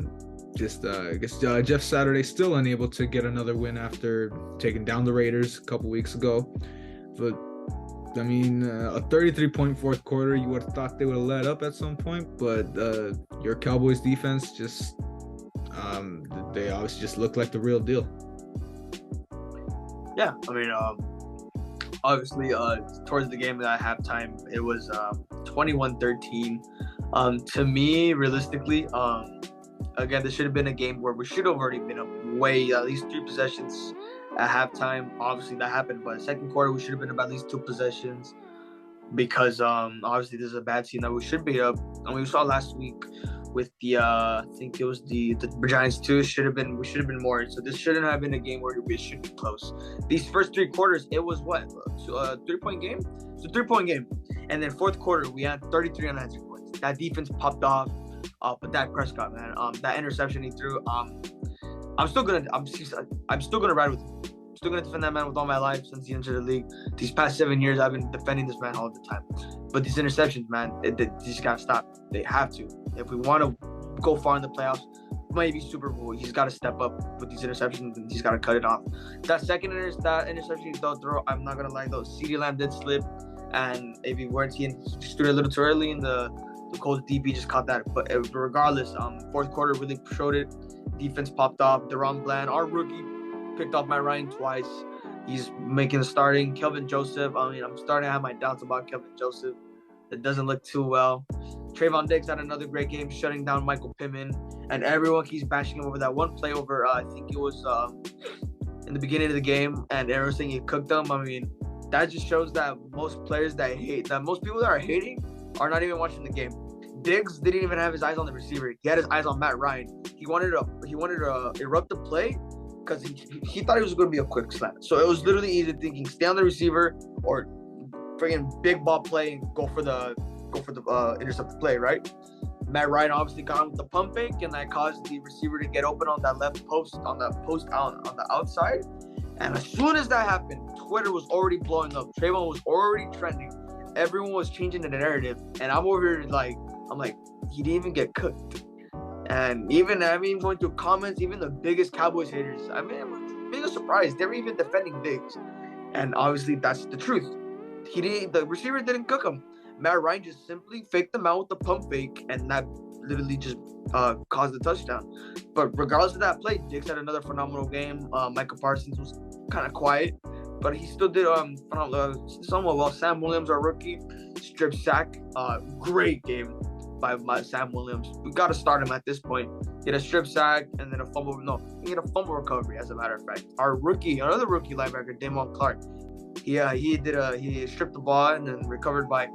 guess Jeff Saturday still unable to get another win after taking down the Raiders a couple weeks ago. But I mean, a 33-point fourth quarter, you would have thought they would have let up at some point, but your Cowboys defense just they obviously just looked like the real deal. Yeah, I mean, obviously towards the game at halftime, it was 21-13. To me, realistically, again, this should have been a game where we should have already been up at least 3 possessions at halftime. Obviously, that happened, but second quarter, we should have been up at least 2 possessions because obviously this is a bad team that we should be up. And we saw last week with the I think it was the Giants too. We should have been more. So this shouldn't have been a game where we should be close. These first 3 quarters, it was what, a 3-point game? It's a 3-point game, and then fourth quarter we had 33 unanswered points. That defense popped off. But Dak Prescott, man, that interception he threw, I'm still gonna ride with him. I'm still gonna defend that man with all my life since he entered the league. These past 7 years, I've been defending this man all the time. But these interceptions, man, they just gotta stop. They have to. If we want to go far in the playoffs, maybe Super Bowl, he's got to step up with these interceptions and he's got to cut it off. That interception he throw, I'm not gonna lie though, CeeDee Lamb did slip, and if he weren't, he just threw it a little too early, and the Colts DB just caught that. But regardless, fourth quarter really showed it. Defense popped off. DaRon Bland, our rookie, picked off Matt Ryan twice. He's making the starting. Kelvin Joseph, I'm starting to have my doubts about Kelvin Joseph. It doesn't look too well. Trayvon Diggs had another great game, shutting down Michael Pittman, and everyone keeps bashing him over that one play over. I think it was in the beginning of the game, and everyone's saying he cooked them. That just shows that most players most people that are hating are not even watching the game. Diggs didn't even have his eyes on the receiver. He had his eyes on Matt Ryan. He wanted to erupt the play because he thought it was going to be a quick slant. So it was literally either thinking stay on the receiver or friggin' big ball play and go for the intercept the play, right? Matt Ryan obviously got him with the pump fake, and that caused the receiver to get open on that left post, on the outside. And as soon as that happened, Twitter was already blowing up. Trayvon was already trending. Everyone was changing the narrative, and I'm over here I'm like, he didn't even get cooked. And even going through comments, even the biggest Cowboys haters, it was being a surprise. They were even defending Diggs, and obviously that's the truth. The receiver didn't cook him. Matt Ryan just simply faked them out with the pump fake, and that literally just caused the touchdown. But regardless of that play, Diggs had another phenomenal game. Micah Parsons was kind of quiet, but he still did somewhat well. Sam Williams, our rookie, strip sack. Great game by Sam Williams. We got to start him at this point. He had a strip sack and then a fumble. No, he had a fumble recovery, as a matter of fact. Our another rookie linebacker, Damon Clark. He stripped the ball and then recovered by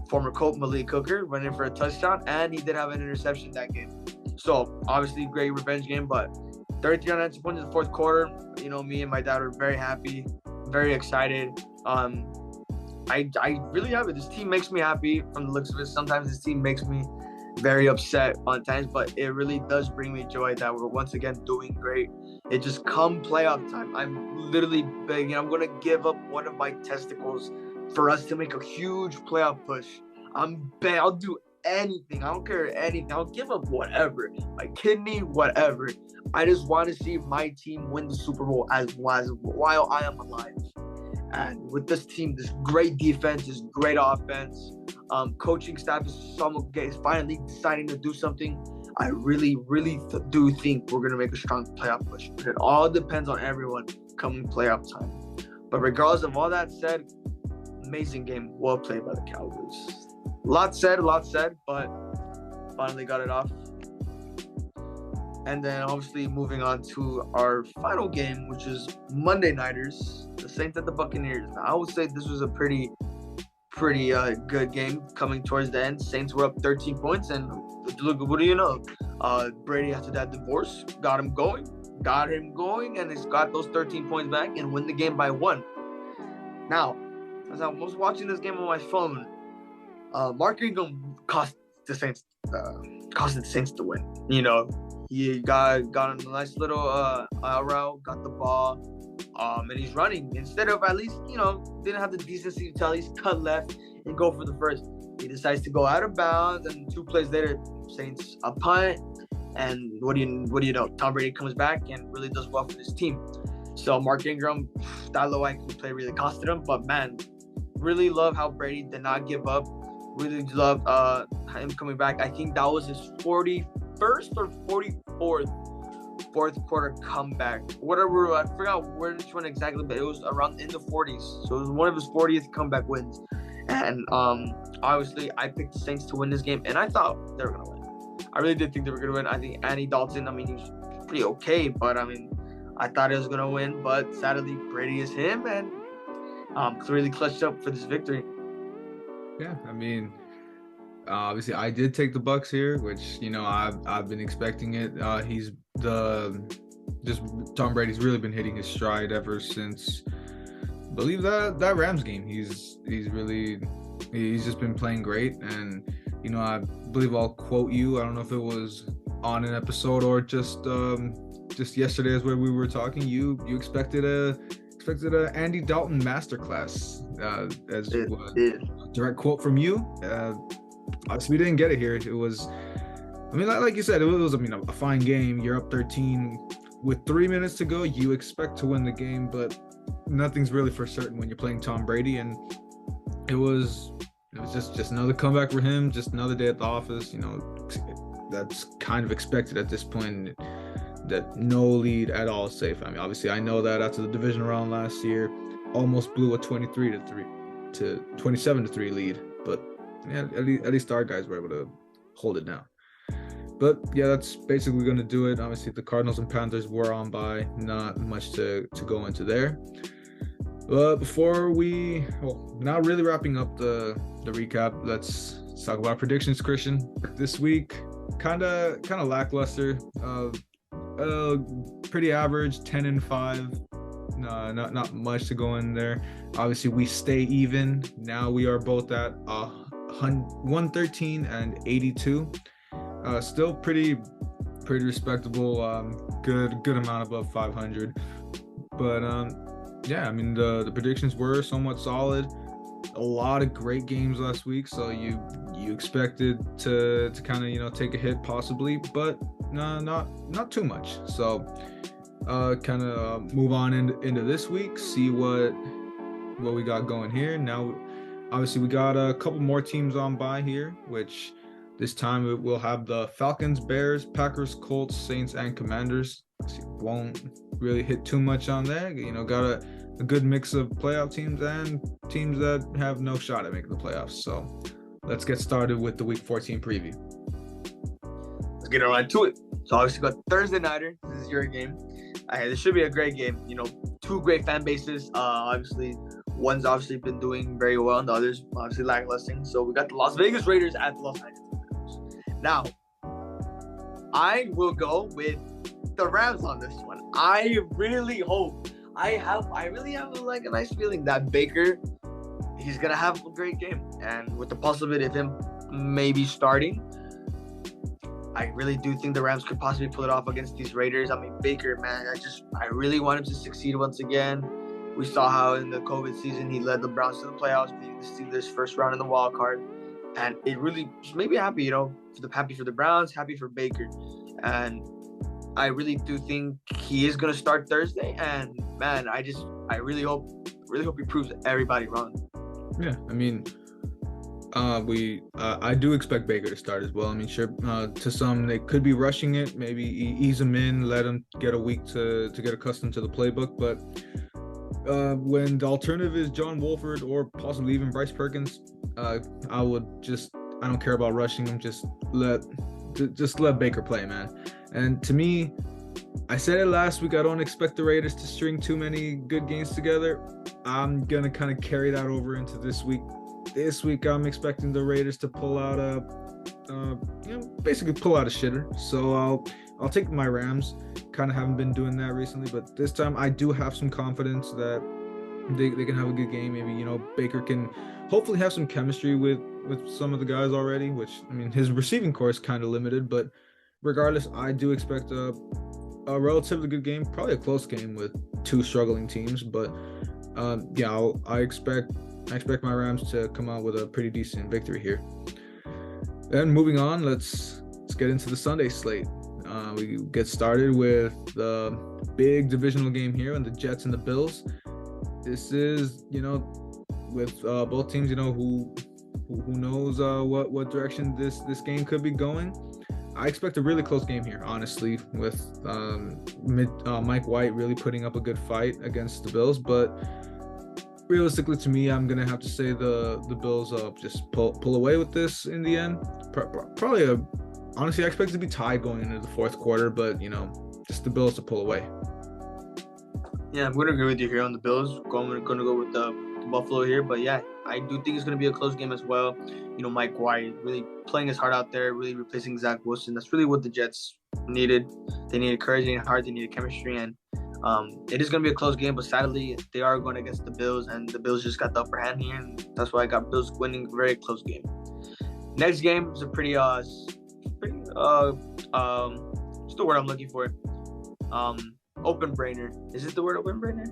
former Colt Malik Hooker, running for a touchdown, and he did have an interception that game. So obviously great revenge game, but 33 unanswered points in the fourth quarter. Me and my dad were very happy, very excited. I really have it. This team makes me happy from the looks of it. Sometimes this team makes me very upset on times, but it really does bring me joy that we're once again doing great. It just come playoff time, I'm literally begging. I'm gonna give up one of my testicles for us to make a huge playoff push. I'll do anything. I don't care anything. I'll give up whatever, my kidney, whatever. I just want to see my team win the Super Bowl while I am alive. And with this team, this great defense, this great offense, coaching staff is finally deciding to do something. I really, really do think we're going to make a strong playoff push. But it all depends on everyone coming playoff time. But regardless of all that said, amazing game. Well played by the Cowboys. A lot said, but finally got it off. And then obviously moving on to our final game, which is Monday Nighters, the Saints at the Buccaneers. Now, I would say this was a pretty good game coming towards the end. Saints were up 13 points, and look, what do you know? Brady, after that divorce, got him going, and he's got those 13 points back and win the game by 1. Now, as I was watching this game on my phone, Mark Ingram cost the Saints to win. He got on a nice little route, got the ball, and he's running. Instead of at least, didn't have the decency to at least cut left and go for the first. He decides to go out of bounds, and 2 plays later, Saints a punt, and what do you know? Tom Brady comes back and really does well for this team. So Mark Ingram, that low IQ play really costed him, but man, really love how Brady did not give up. Really love him coming back. I think that was his 41st or 44th fourth quarter comeback. Whatever, I forgot which one exactly, but it was around in the 40s. So it was one of his 40th comeback wins. And obviously, I picked the Saints to win this game, and I thought they were going to win. I really did think they were going to win. I think Andy Dalton, he was pretty okay, but I thought he was going to win. But sadly, Brady is him, and clearly clutched up for this victory. Yeah, obviously I did take the Bucks here, which I've been expecting it. Tom Brady's really been hitting his stride ever since, I believe that Rams game. He's just been playing great, and I believe I'll quote you. I don't know if it was on an episode or just yesterday as where we were talking. You expected a Andy Dalton masterclass as a direct quote from you. Obviously, we didn't get it here. It was, I mean, like you said, it was a fine game. You're up 13 with 3 minutes to go. You expect to win the game, but nothing's really for certain when you're playing Tom Brady. And it was just another comeback for him. Just another day at the office. That's kind of expected at this point. That no lead at all is safe. I mean, obviously, I know that after the division round last year, almost blew a 23-3 to 27-3 lead, but yeah, at least our guys were able to hold it down. But yeah, that's basically going to do it. Obviously, the Cardinals and Panthers were on by, not much to go into there. But before now really wrapping up the recap, let's talk about predictions, Christian. This week, kind of lackluster. Pretty average, 10-5. Not much to go in there. Obviously, we stay even. Now we are both at 113 and 82. Still pretty respectable. Good amount above 500. But yeah, I mean the predictions were somewhat solid. A lot of great games last week, so you expected to kind of take a hit possibly, but not too much. So kind of move on into this week, see what we got going here. Now obviously we got a couple more teams on by here, which this time we'll have the Falcons, Bears, Packers, Colts, Saints, and Commanders. Won't really hit too much on that. Got a good mix of playoff teams and teams that have no shot at making the playoffs. So let's get started with the Week 14 preview. Let's get right to it. So obviously got Thursday Nighter. This is your game. This should be a great game. Two great fan bases. Obviously, one's obviously been doing very well, and the other's obviously lackluster. So we got the Las Vegas Raiders at the Los Angeles Rams. Now, I will go with the Rams on this one. I really hope. I really have a nice feeling that Baker, he's gonna have a great game, and with the possibility of him maybe starting, I really do think the Rams could possibly pull it off against these Raiders. I mean, Baker, man, I really want him to succeed once again. We saw how in the COVID season he led the Browns to the playoffs, beating the Steelers first round in the wild card, and it really just made me happy. Happy for the Browns, happy for Baker, and I really do think he is gonna start Thursday, and man, I really hope he proves everybody wrong. Yeah, I mean, I do expect Baker to start as well. I mean, sure, to some they could be rushing it, maybe ease him in, let him get a week to get accustomed to the playbook. But when the alternative is John Wolford or possibly even Bryce Perkins, I don't care about rushing him. Just let Baker play, man. And to me, I said it last week, I don't expect the Raiders to string too many good games together. I'm going to kind of carry that over into this week. This week, I'm expecting the Raiders to pull out basically pull out a shitter. So I'll take my Rams. Kind of haven't been doing that recently, but this time I do have some confidence that they can have a good game. Maybe, Baker can hopefully have some chemistry with some of the guys already, which, I mean, his receiving core is kind of limited, but regardless, I do expect a relatively good game, probably a close game with two struggling teams. But I expect my Rams to come out with a pretty decent victory here. Then moving on, let's get into the Sunday slate. We get started with the big divisional game here, and the Jets and the Bills. This is with both teams, who knows what direction this game could be going. I expect a really close game here, honestly, with Mike White really putting up a good fight against the Bills. But realistically, to me, I'm gonna have to say the Bills just pull away with this in the end. Probably honestly, I expect it to be tied going into the fourth quarter, but just the Bills to pull away. Yeah, I'm gonna agree with you here on the Bills. I'm gonna go with the Buffalo here, but yeah, I do think it's gonna be a close game as well. Mike White really playing his heart out there, really replacing Zach Wilson. That's really what the Jets needed. They needed courage, they needed heart, they needed chemistry, and it is going to be a close game, but sadly, they are going against the Bills, and the Bills just got the upper hand here, and that's why I got Bills winning a very close game. Next game is a pretty what's the word I'm looking for? Open brainer. Is it the word open brainer?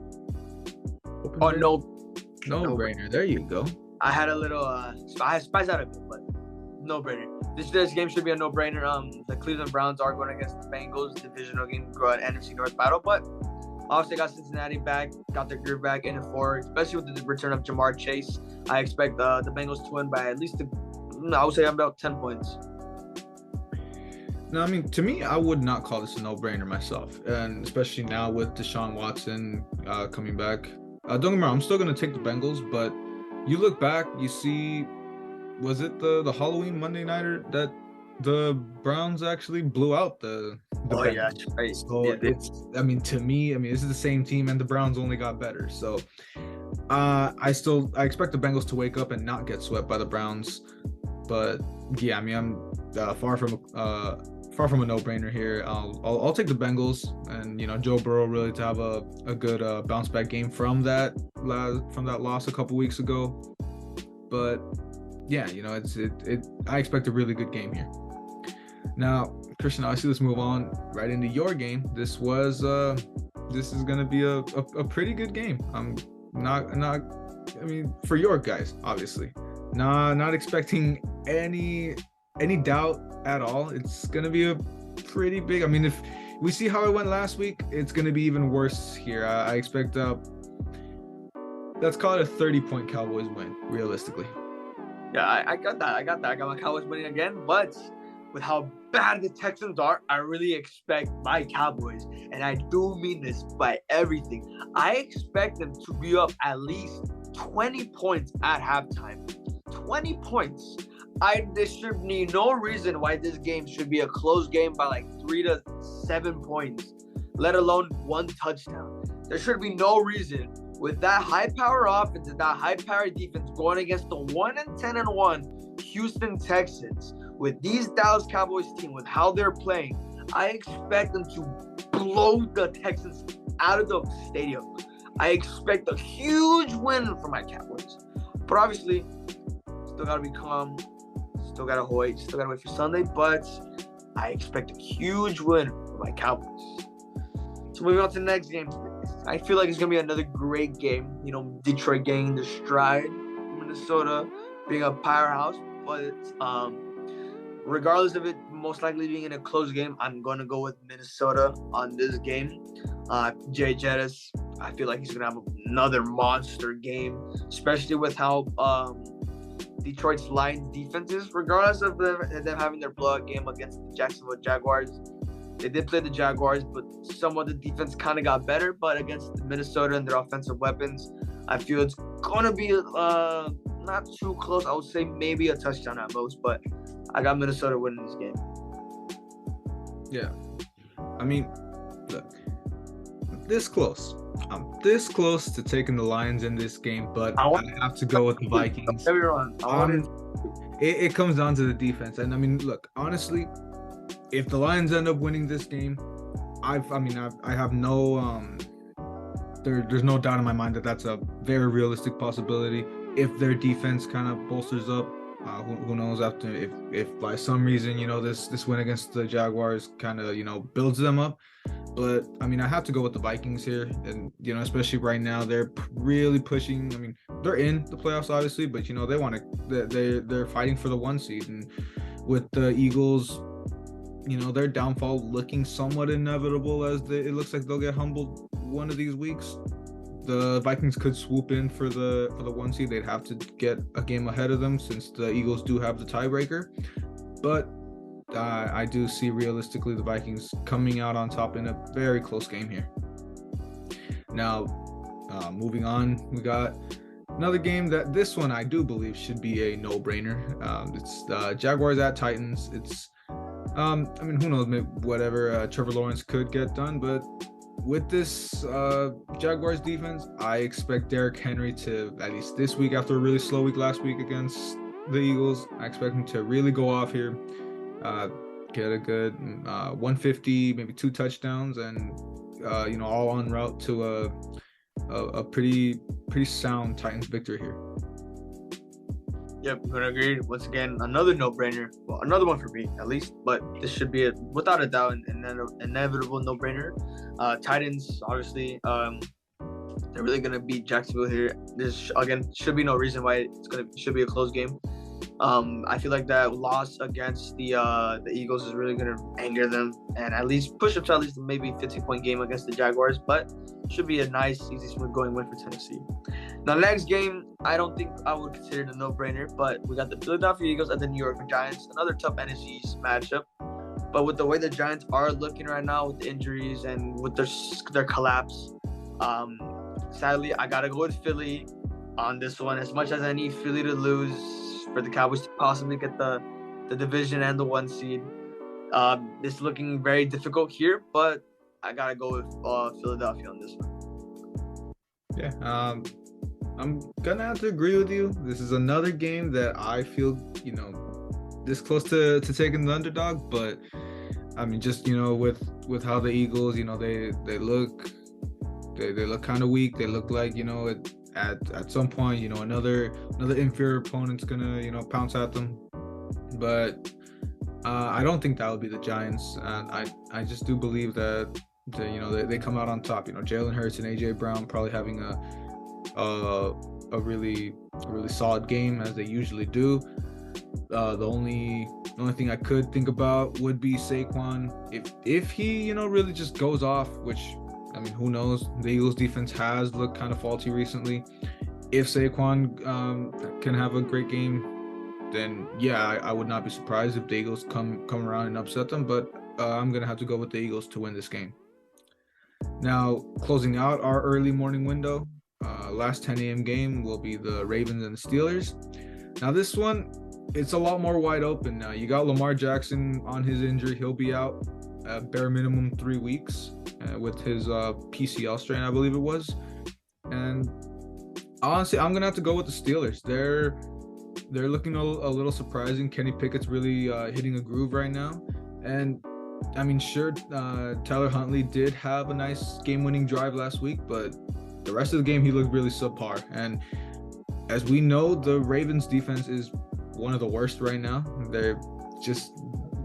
No brainer. There you go. I had a little I spiced out a bit, but no brainer. This game should be a no brainer. The Cleveland Browns are going against the Bengals, divisional game, NFC North battle, but obviously got Cincinnati back, got their groove back in it for, especially with the return of Jamar Chase. I expect the Bengals to win by at least I would say about 10 points. No, I mean, to me, I would not call this a no-brainer myself, and especially now with Deshaun Watson coming back. Don't get me wrong, I'm still going to take the Bengals, but you look back, you see, was it the Halloween Monday Nighter that the Browns actually blew out the Bengals? Yeah, right. So I mean, to me, this is the same team, and the Browns only got better. So I expect the Bengals to wake up and not get swept by the Browns. But yeah, I mean, I'm far from a no-brainer here. I'll take the Bengals, and Joe Burrow really to have a good bounce back game from that loss a couple weeks ago. But yeah, I expect a really good game here. Now, Christian, obviously, let's move on right into your game. This is gonna be a pretty good game. I'm not for your guys, obviously, not expecting any doubt at all. It's gonna be a pretty big. If we see how it went last week, it's gonna be even worse here. I expect let's call it a 30-point Cowboys win, realistically. Yeah, I got that. I got my Cowboys winning again, but with how bad the Texans are, I really expect my Cowboys, and I do mean this by everything. I expect them to be up at least 20 points at halftime. 20 points. There should be no reason why this game should be a close game by like 3 to 7 points, let alone 1 touchdown. There should be no reason with that high-power offense and that high-power defense going against the 1-10-1 Houston Texans. With these Dallas Cowboys team, with how they're playing, I expect them to blow the Texans out of the stadium. I expect a huge win for my Cowboys. But obviously, still got to be calm. Still got to wait. Still got to wait for Sunday. But I expect a huge win for my Cowboys. So moving on to the next game. I feel like it's going to be another great game. Detroit getting the stride. Minnesota being a powerhouse. But regardless of it most likely being in a close game, I'm going to go with Minnesota on this game. Jay Jettis, I feel like he's going to have another monster game, especially with how Detroit's Lions defense is. Regardless of them having their blowout game against the Jacksonville Jaguars, they did play the Jaguars, but somewhat the defense kind of got better. But against Minnesota and their offensive weapons, I feel it's going to be not too close. I would say maybe a touchdown at most, but I got Minnesota winning this game. Yeah. Look, this close. I'm this close to taking the Lions in this game, but I have to go with the Vikings. It comes down to the defense. And look, honestly, if the Lions end up winning this game, I have no there's no doubt in my mind that that's a very realistic possibility. If their defense kind of bolsters up, who knows, after if by some reason this win against the Jaguars kind of builds them up. But I have to go with the Vikings here, and especially right now they're really pushing. They're in the playoffs obviously, but they want to. They're fighting for the 1 seed, and with the Eagles, their downfall looking somewhat inevitable as it looks like they'll get humbled one of these weeks. The Vikings could swoop in for the 1 seed. They'd have to get a game ahead of them since the Eagles do have the tiebreaker. But I do see realistically the Vikings coming out on top in a very close game here. Now, moving on, we got another game that this one I do believe should be a no-brainer. It's Jaguars at Titans. It's who knows, maybe whatever Trevor Lawrence could get done, but with this Jaguars defense, I expect Derrick Henry to, at least this week after a really slow week last week against the Eagles, I expect him to really go off here, get a good 150, maybe 2 touchdowns, and all en route to a pretty sound Titans victory here. Yep, I'm gonna agree. Once again, another no-brainer. Well, another one for me, at least. But this should be, without a doubt, an inevitable no-brainer. Titans, obviously, they're really gonna beat Jacksonville here. This again should be no reason why should be a close game. I feel like that loss against the Eagles is really gonna anger them and at least push them to at least maybe 15-point game against the Jaguars. But should be a nice, easy, smooth going win for Tennessee. Now, next game, I don't think I would consider it a no-brainer, but we got the Philadelphia Eagles and the New York Giants, another tough NFC matchup. But with the way the Giants are looking right now with the injuries and with their collapse, sadly, I gotta go with Philly on this one. As much as I need Philly to lose for the Cowboys to possibly get the division and the 1 seed, it's looking very difficult here. But I gotta go with Philadelphia on this one. Yeah, I'm gonna have to agree with you. This is another game that I feel, this close to taking the underdog, but I mean, just with how the Eagles, they look kind of weak. They look like at some point, another inferior opponent's gonna pounce at them. But I don't think that would be the Giants, and I just do believe that they come out on top. Jalen Hurts and AJ Brown probably having a really solid game as they usually do. The only thing I could think about would be Saquon. If he really just goes off, which I mean, who knows? The Eagles defense has looked kind of faulty recently. If Saquon can have a great game, then yeah, I would not be surprised if the Eagles come around and upset them. But I'm gonna have to go with the Eagles to win this game. Now, closing out our early morning window, last 10 a.m. game will be the Ravens and the Steelers. Now, this one, it's a lot more wide open now. You got Lamar Jackson on his injury. He'll be out bare minimum 3 weeks with his PCL strain, I believe it was. And honestly, I'm going to have to go with the Steelers. They're looking a little surprising. Kenny Pickett's really hitting a groove right now. And I mean, sure, Tyler Huntley did have a nice game-winning drive last week, but the rest of the game, he looked really subpar. And as we know, the Ravens defense is one of the worst right now. They're just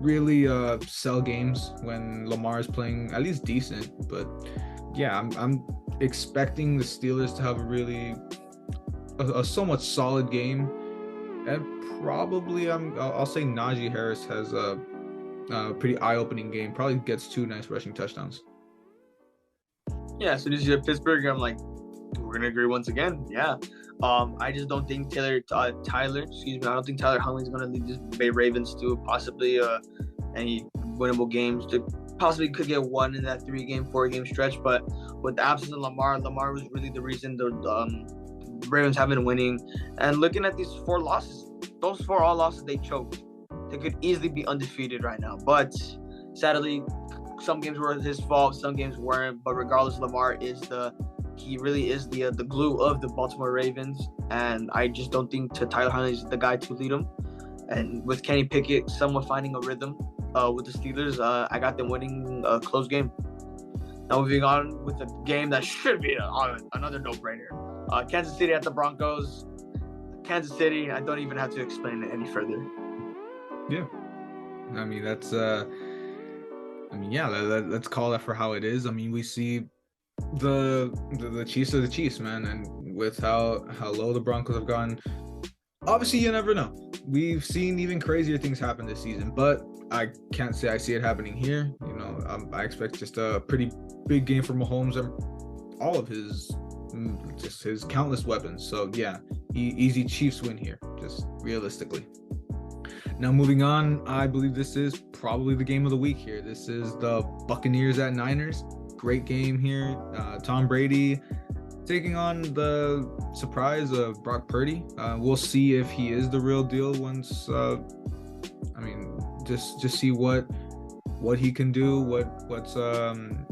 really sell games when Lamar is playing at least decent. But yeah, I'm expecting the Steelers to have a somewhat solid game. And probably I'll say Najee Harris has a pretty eye-opening game. Probably gets 2 nice rushing touchdowns. Yeah, as soon as you said Pittsburgh, I'm like, we're gonna agree once again. Yeah, I just don't think I don't think Tyler Huntley's gonna lead this Bay Ravens to possibly any winnable games. To possibly could get 1 in that 4-game stretch, but with the absence of Lamar was really the reason the Ravens have been winning. And looking at these 4 losses, those 4 all losses they choked. They could easily be undefeated right now, but sadly, some games were his fault, some games weren't. But regardless, Lamar he really is the glue of the Baltimore Ravens, and I just don't think Tyler Huntley is the guy to lead them. And with Kenny Pickett somewhat finding a rhythm with the Steelers, I got them winning a close game. Now moving on with a game that should be another no-brainer. Kansas City at the Broncos. Kansas City, I don't even have to explain it any further. Yeah, I mean let's call that for how it is. I mean, we see the Chiefs are the Chiefs, man, and with how low the Broncos have gone, obviously you never know. We've seen even crazier things happen this season, but I can't say I see it happening here. I expect just a pretty big game for Mahomes and all of his countless weapons. So yeah, easy Chiefs win here, just realistically. Now moving on, I believe this is probably the game of the week here. This is the Buccaneers at Niners. Great game here. Tom Brady taking on the surprise of Brock Purdy. We'll see if he is the real deal once. Just see what he can do.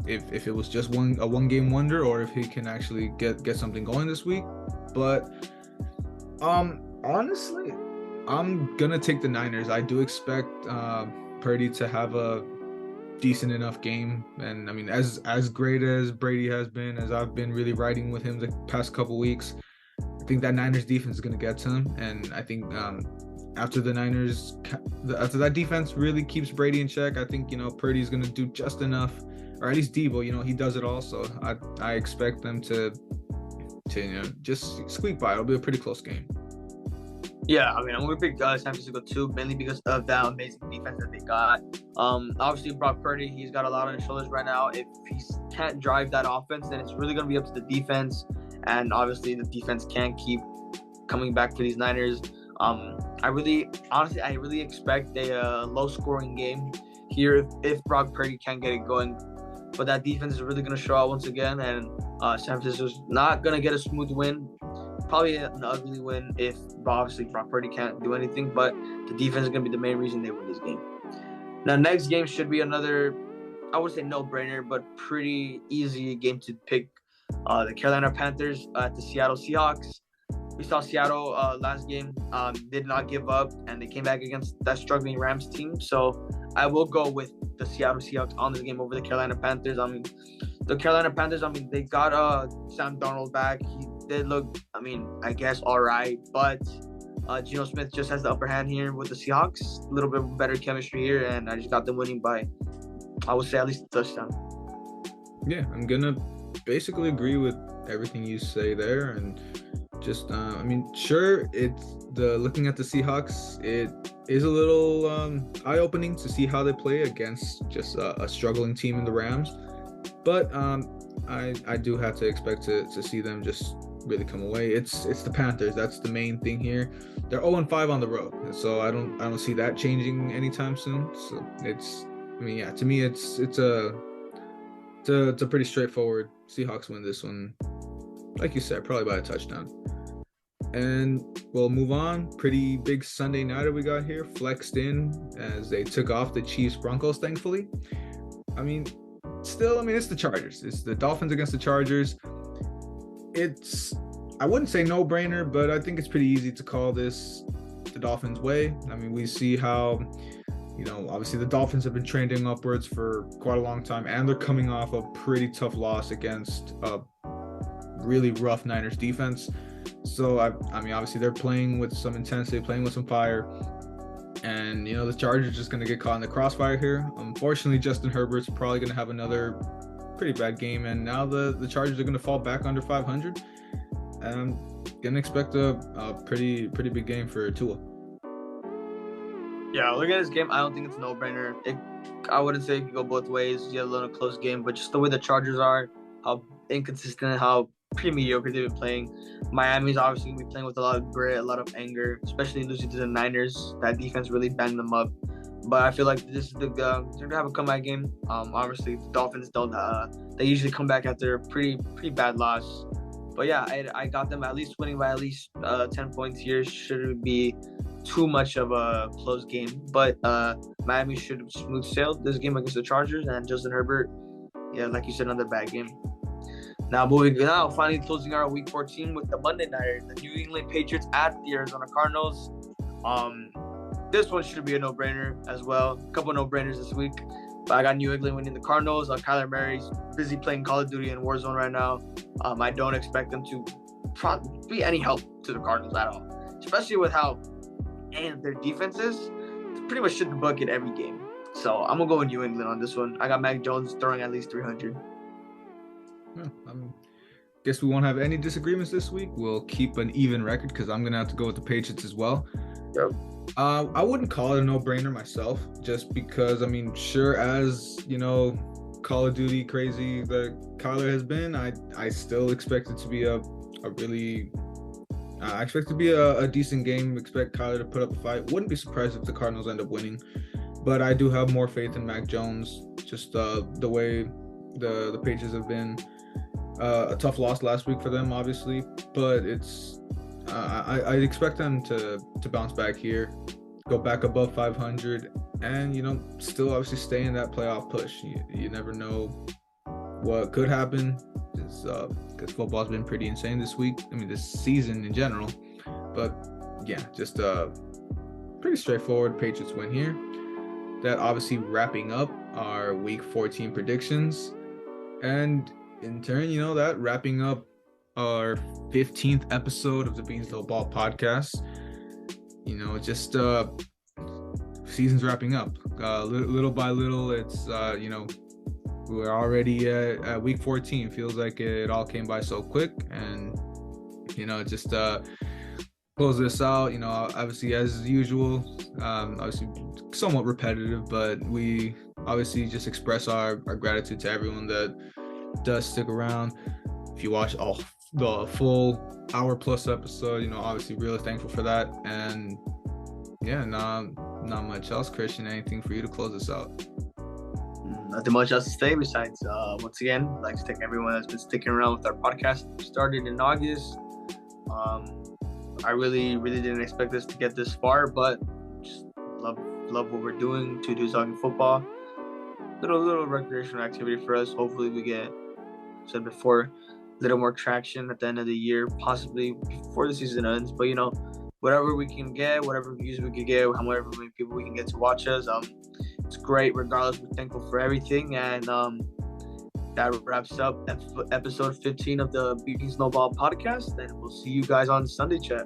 If it was just a one game wonder, or if he can actually get something going this week. But honestly, I'm gonna take the Niners. I do expect Purdy to have a decent enough game, and I mean, as great as Brady has been, as I've been really riding with him the past couple weeks, I think that Niners defense is going to get to him, and I think after after that defense really keeps Brady in check, I think Purdy's going to do just enough, or at least Debo. He does it all, so I expect them to just squeak by. It'll be a pretty close game. Yeah, I mean, I'm going to pick San Francisco too, mainly because of that amazing defense that they got. Obviously, Brock Purdy, he's got a lot on his shoulders right now. If he can't drive that offense, then it's really going to be up to the defense. And obviously, the defense can't keep coming back for these Niners. I really expect a low-scoring game here if Brock Purdy can't get it going. But that defense is really going to show out once again, and San Francisco's not going to get a smooth win. Probably an ugly win if obviously Brock Purdy can't do anything, but the defense is going to be the main reason they win this game. Now, next game should be another, I would say no-brainer, but pretty easy game to pick. The Carolina Panthers at the Seattle Seahawks. We saw Seattle last game did not give up, and they came back against that struggling Rams team. So I will go with the Seattle Seahawks on this game over the Carolina Panthers. The Carolina Panthers, they got Sam Darnold back. He did look, I guess, all right. But Geno Smith just has the upper hand here with the Seahawks. A little bit better chemistry here, and I just got them winning by, I would say, at least a touchdown. Yeah, I'm going to basically agree with everything you say there. And just, sure, looking at the Seahawks, it is a little eye-opening to see how they play against just a struggling team in the Rams. But I do have to expect to see them just really come away. It's the Panthers. That's the main thing here. They're 0-5 on the road, so I don't see that changing anytime soon. So to me it's a pretty straightforward Seahawks win this one. Like you said, probably by a touchdown. And we'll move on. Pretty big Sunday nighter we got here, flexed in as they took off the Chiefs Broncos, thankfully. Still, it's the Chargers. It's the Dolphins against the Chargers. I wouldn't say no-brainer, but I think it's pretty easy to call this the Dolphins' way. We see how, obviously the Dolphins have been trending upwards for quite a long time, and they're coming off a pretty tough loss against a really rough Niners defense. So, obviously they're playing with some intensity, playing with some fire. And, the Chargers are just going to get caught in the crossfire here. Unfortunately, Justin Herbert's probably going to have another pretty bad game. And now the Chargers are going to fall back under 500. And I'm going to expect a pretty big game for Tua. Yeah, looking at this game, I don't think it's a no-brainer. I wouldn't say it could go both ways. You have a little close game. But just the way the Chargers are, how inconsistent, how pretty mediocre they've been playing. Miami's obviously going to be playing with a lot of grit, a lot of anger, especially losing to the Niners. That defense really banged them up. But I feel like this is they're going to have a comeback game. Obviously, the Dolphins don't. They usually come back after a pretty bad loss. But yeah, I got them at least winning by at least 10 points here. Shouldn't be too much of a close game. But Miami should have smooth sailed this game against the Chargers. And Justin Herbert, yeah, like you said, another bad game. Now, finally closing our Week 14 with the Monday Nighter, the New England Patriots at the Arizona Cardinals. This one should be a no-brainer as well. A couple no-brainers this week. But I got New England winning the Cardinals. Kyler Murray's busy playing Call of Duty and Warzone right now. I don't expect them to be any help to the Cardinals at all, especially with how their defense is. They pretty much shit the bucket every game. So I'm going to go with New England on this one. I got Mac Jones throwing at least 300. Guess we won't have any disagreements this week. We'll keep an even record because I'm gonna have to go with the Patriots as well. Yep. I wouldn't call it a no-brainer myself, just because sure, as Call of Duty crazy that Kyler has been, I still expect it to be I expect it to be a decent game. Expect Kyler to put up a fight. Wouldn't be surprised if the Cardinals end up winning, but I do have more faith in Mac Jones. Just the way the Patriots have been. A tough loss last week for them, obviously, but it's I expect them to bounce back here, go back above 500, and still obviously stay in that playoff push. You never know what could happen, because football's been pretty insane this week. This season in general, but yeah, just pretty straightforward Patriots win here. That obviously wrapping up our Week 14 predictions, and in turn, that wrapping up our 15th episode of the Beans Don't Ball podcast. You know, just season's wrapping up. Little by little, it's you know, we're already at week 14. Feels like it all came by so quick, and you know, just close this out. You know, obviously as usual, obviously somewhat repetitive, but we obviously just express our gratitude to everyone that does stick around. If you watch the full hour plus episode, you know, obviously really thankful for that. And yeah, not much else. Christian, anything for you to close us out? Nothing much else to say besides once again, I'd like to thank everyone that's been sticking around with our podcast. Started in August. I really didn't expect us to get this far, but just love what we're doing. 2 dudes talking football. Little recreational activity for us. Hopefully we get, said before, a little more traction at the end of the year, possibly before the season ends. But you know, whatever we can get, whatever views we can get, however many people we can get to watch us, it's great. Regardless, we're thankful for everything, and that wraps up episode 15 of the Beans No Ball podcast. And we'll see you guys on Sunday chat.